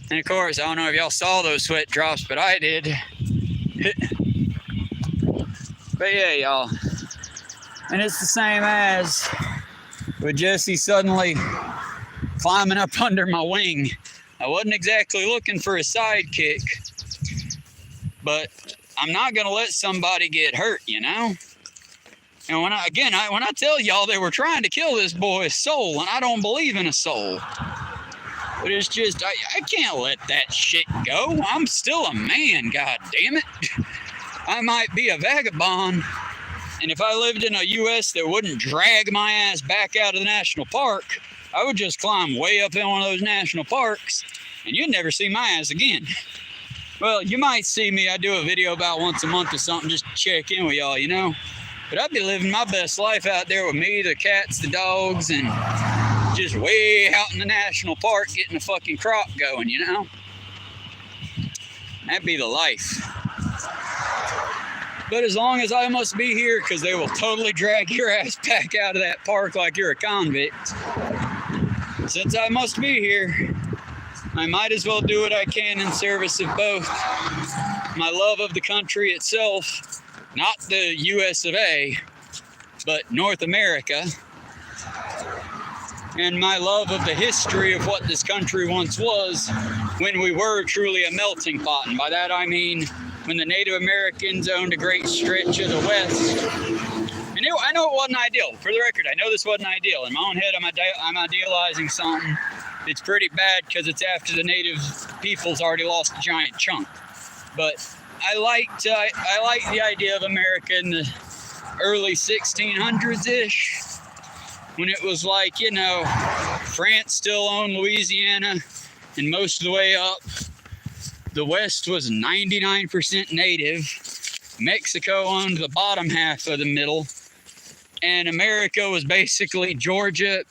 And of course, I don't know if y'all saw those sweat drops, but I did. But yeah, y'all. And it's the same as with Jesse suddenly climbing up under my wing. I wasn't exactly looking for a sidekick, but I'm not going to let somebody get hurt, you know? And when I tell y'all they were trying to kill this boy's soul, and I don't believe in a soul, but it's just, I can't let that shit go. I'm still a man, god damn it. I might be a vagabond, and if I lived in a U.S. that wouldn't drag my ass back out of the national park, I would just climb way up in one of those national parks, and you'd never see my ass again. Well, you might see me. I do a video about once a month or something just to check in with y'all, you know? But I'd be living my best life out there with me, the cats, the dogs, and just way out in the national park getting a fucking crop going, you know? That'd be the life. But as long as I must be here, because they will totally drag your ass back out of that park like you're a convict. Since I must be here, I might as well do what I can in service of both my love of the country itself, not the US of A, but North America, and my love of the history of what this country once was when we were truly a melting pot. And by that I mean when the Native Americans owned a great stretch of the West. And I know it wasn't ideal. For the record, I know this wasn't ideal. In my own head, I'm idealizing something that's pretty bad because it's after the native people's already lost a giant chunk. But I liked the idea of America in the early 1600s-ish, when it was like, you know, France still owned Louisiana, and most of the way up, the West was 99% native. Mexico owned the bottom half of the middle, and America was basically Georgia,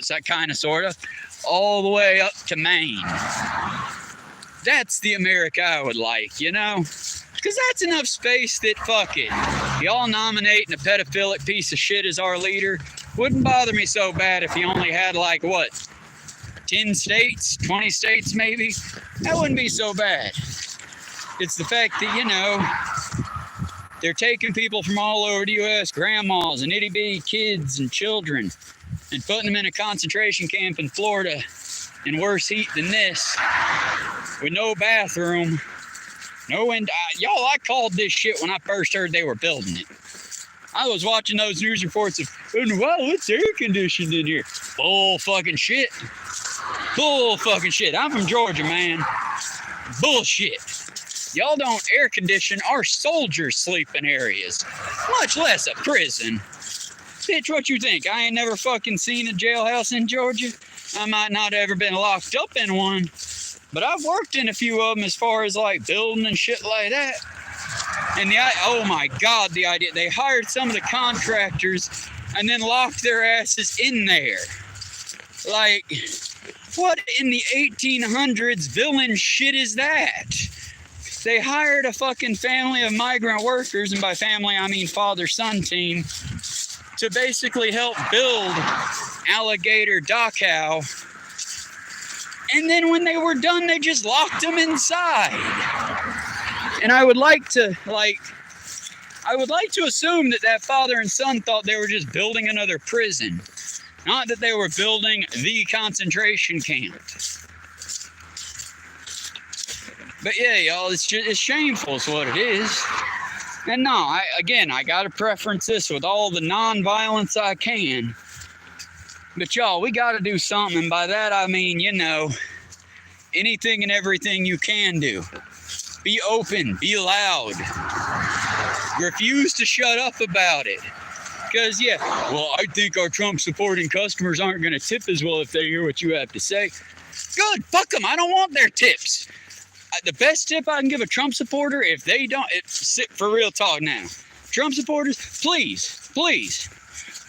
that kind of, sort of, all the way up to Maine. That's the America I would like, you know? Because that's enough space that, fuck it, y'all nominating a pedophilic piece of shit as our leader wouldn't bother me so bad if he only had, like, what, 10 states, 20 states maybe? That wouldn't be so bad. It's the fact that, you know, they're taking people from all over the U.S., grandmas and itty-bitty kids and children, and putting them in a concentration camp in Florida in worse heat than this, with no bathroom, No, and y'all, I called this shit when I first heard they were building it. I was watching those news reports of, wow, it's air conditioned in here. Bull fucking shit. Bull fucking shit. I'm from Georgia, man. Bullshit. Y'all don't air condition our soldiers' sleeping areas, much less a prison. Bitch, what you think? I ain't never fucking seen a jailhouse in Georgia. I might not have ever been locked up in one, but I've worked in a few of them as far as like building and shit like that. And oh my God, the idea, they hired some of the contractors and then locked their asses in there. Like, what in the 1800s villain shit is that? They hired a fucking family of migrant workers, and by family I mean father-son team, to basically help build Alligator Dachau. And then when they were done, they just locked them inside. And I would like to assume that father and son thought they were just building another prison, not that they were building the concentration camp. But yeah, y'all, it's shameful is what it is. And no, I gotta preference this with all the non-violence I can. But y'all, we gotta do something, and by that I mean, anything and everything you can do. Be open, be loud. Refuse to shut up about it. Because, I think our Trump supporting customers aren't gonna tip as well if they hear what you have to say. Good, fuck them, I don't want their tips. The best tip I can give a Trump supporter, if they don't, for real talk now, Trump supporters, please,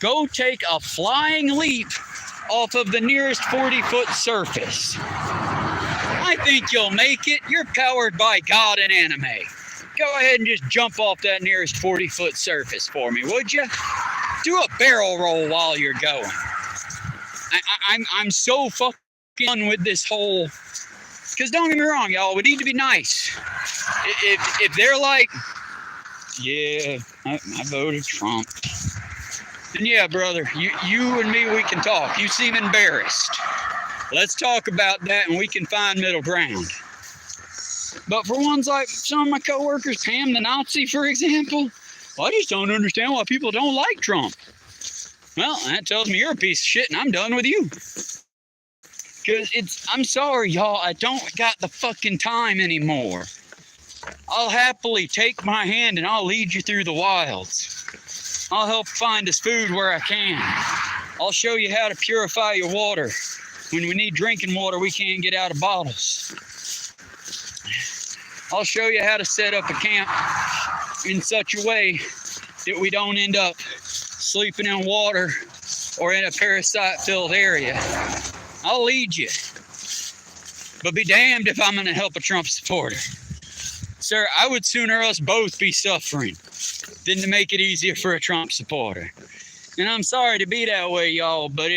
go take a flying leap off of the nearest 40-foot surface. I think you'll make it. You're powered by God and anime. Go ahead and just jump off that nearest 40-foot surface for me, would you? Do a barrel roll while you're going. I'm so fucking done with this whole... Because don't get me wrong, y'all, we need to be nice. If they're like, I voted Trump. Then yeah, brother, you and me, we can talk. You seem embarrassed. Let's talk about that and we can find middle ground. But for ones like some of my coworkers, Pam the Nazi, for example, I just don't understand why people don't like Trump. Well, that tells me you're a piece of shit and I'm done with you. Because I'm sorry, y'all, I don't got the fucking time anymore. I'll happily take my hand and I'll lead you through the wilds. I'll help find us food where I can. I'll show you how to purify your water. When we need drinking water, we can't get out of bottles. I'll show you how to set up a camp in such a way that we don't end up sleeping in water or in a parasite-filled area. I'll lead you. But be damned if I'm going to help a Trump supporter. Sir, I would sooner us both be suffering than to make it easier for a Trump supporter. And I'm sorry to be that way, y'all, but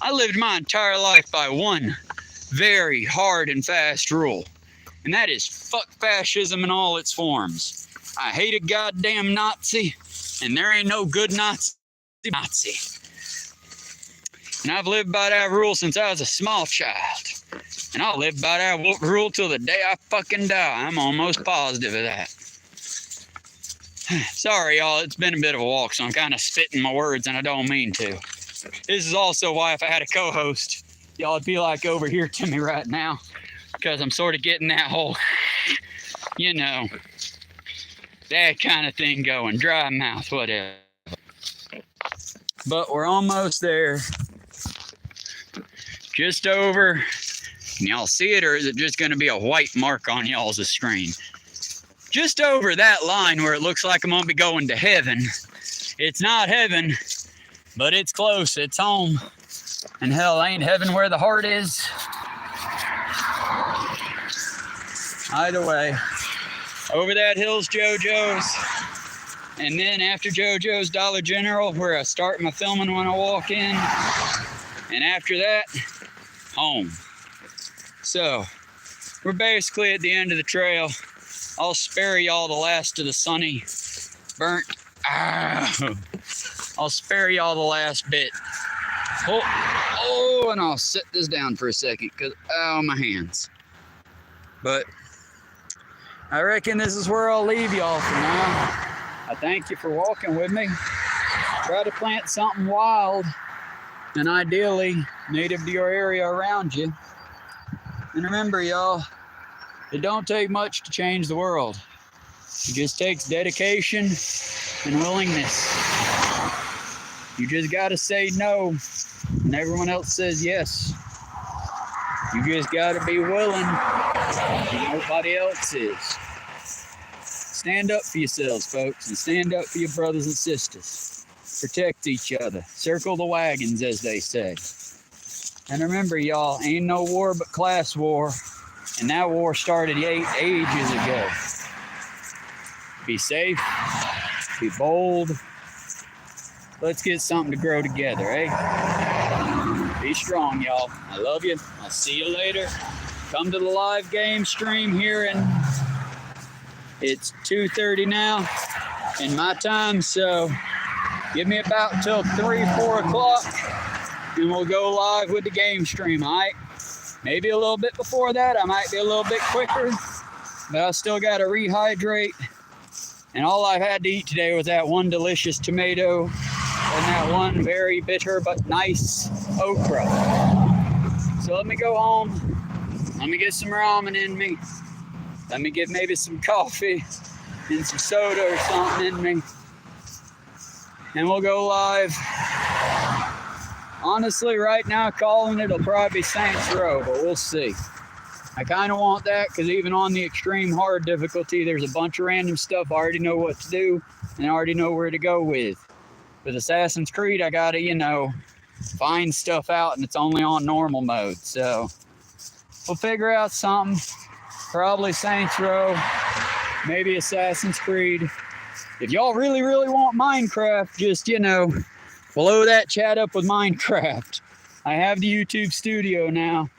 I lived my entire life by one very hard and fast rule. And that is fuck fascism in all its forms. I hate a goddamn Nazi, and there ain't no good Nazi. And I've lived by that rule since I was a small child. And I'll live by that rule till the day I fucking die. I'm almost positive of that. Sorry, y'all. It's been a bit of a walk, so I'm kind of spitting my words, and I don't mean to. This is also why if I had a co-host, y'all would be like over here to me right now. Because I'm sort of getting that whole, that kind of thing going. Dry mouth, whatever. But we're almost there. Just over. Can y'all see it, or is it just going to be a white mark on y'all's screen? Just over that line where it looks like I'm going to be going to heaven. It's not heaven, but it's close. It's home. And hell, ain't heaven where the heart is? Either way, over that hill's JoJo's. And then after JoJo's, Dollar General, where I start my filming when I walk in. And after that, home. So, we're basically at the end of the trail. I'll spare y'all the last of the sunny, burnt. I'll spare y'all the last bit. And I'll set this down for a second, because, my hands. But, I reckon this is where I'll leave y'all for now. I thank you for walking with me. Try to plant something wild and ideally native to your area around you. And remember, y'all, it don't take much to change the world. It just takes dedication and willingness. You just gotta say no, and everyone else says yes. You just gotta be willing, and nobody else is. Stand up for yourselves, folks, and stand up for your brothers and sisters. Protect each other. Circle the wagons, as they say. And remember, y'all, ain't no war but class war, and that war started ages ago. Be safe, be bold. Let's get something to grow together, eh? Be strong, y'all. I love you. I'll see you later. Come to the live game stream here, and it's 2:30 now in my time, so give me about till 3, 4 o'clock, and we'll go live with the game stream, all right? Maybe a little bit before that. I might be a little bit quicker, but I still got to rehydrate. And all I've had to eat today was that one delicious tomato and that one very bitter but nice okra. So let me go home. Let me get some ramen in me. Let me get maybe some coffee and some soda or something in me. And we'll go live. Honestly, right now, calling it'll probably be Saints Row, but we'll see. I kind of want that because even on the extreme hard difficulty, there's a bunch of random stuff I already know what to do and I already know where to go with. With Assassin's Creed, I gotta, find stuff out, and it's only on normal mode. So we'll figure out something. Probably Saints Row, maybe Assassin's Creed. If y'all really, really want Minecraft, just, blow that chat up with Minecraft. I have the YouTube studio now.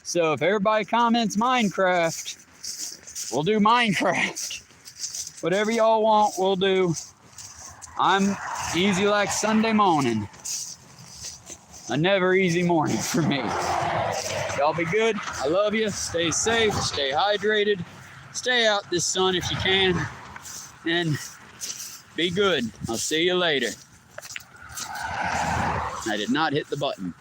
So if everybody comments Minecraft, we'll do Minecraft. Whatever y'all want, we'll do. I'm easy like Sunday morning. A never easy morning for me. Y'all be good. I love you. Stay safe. Stay hydrated. Stay out this sun if you can. And be good. I'll see you later. I did not hit the button.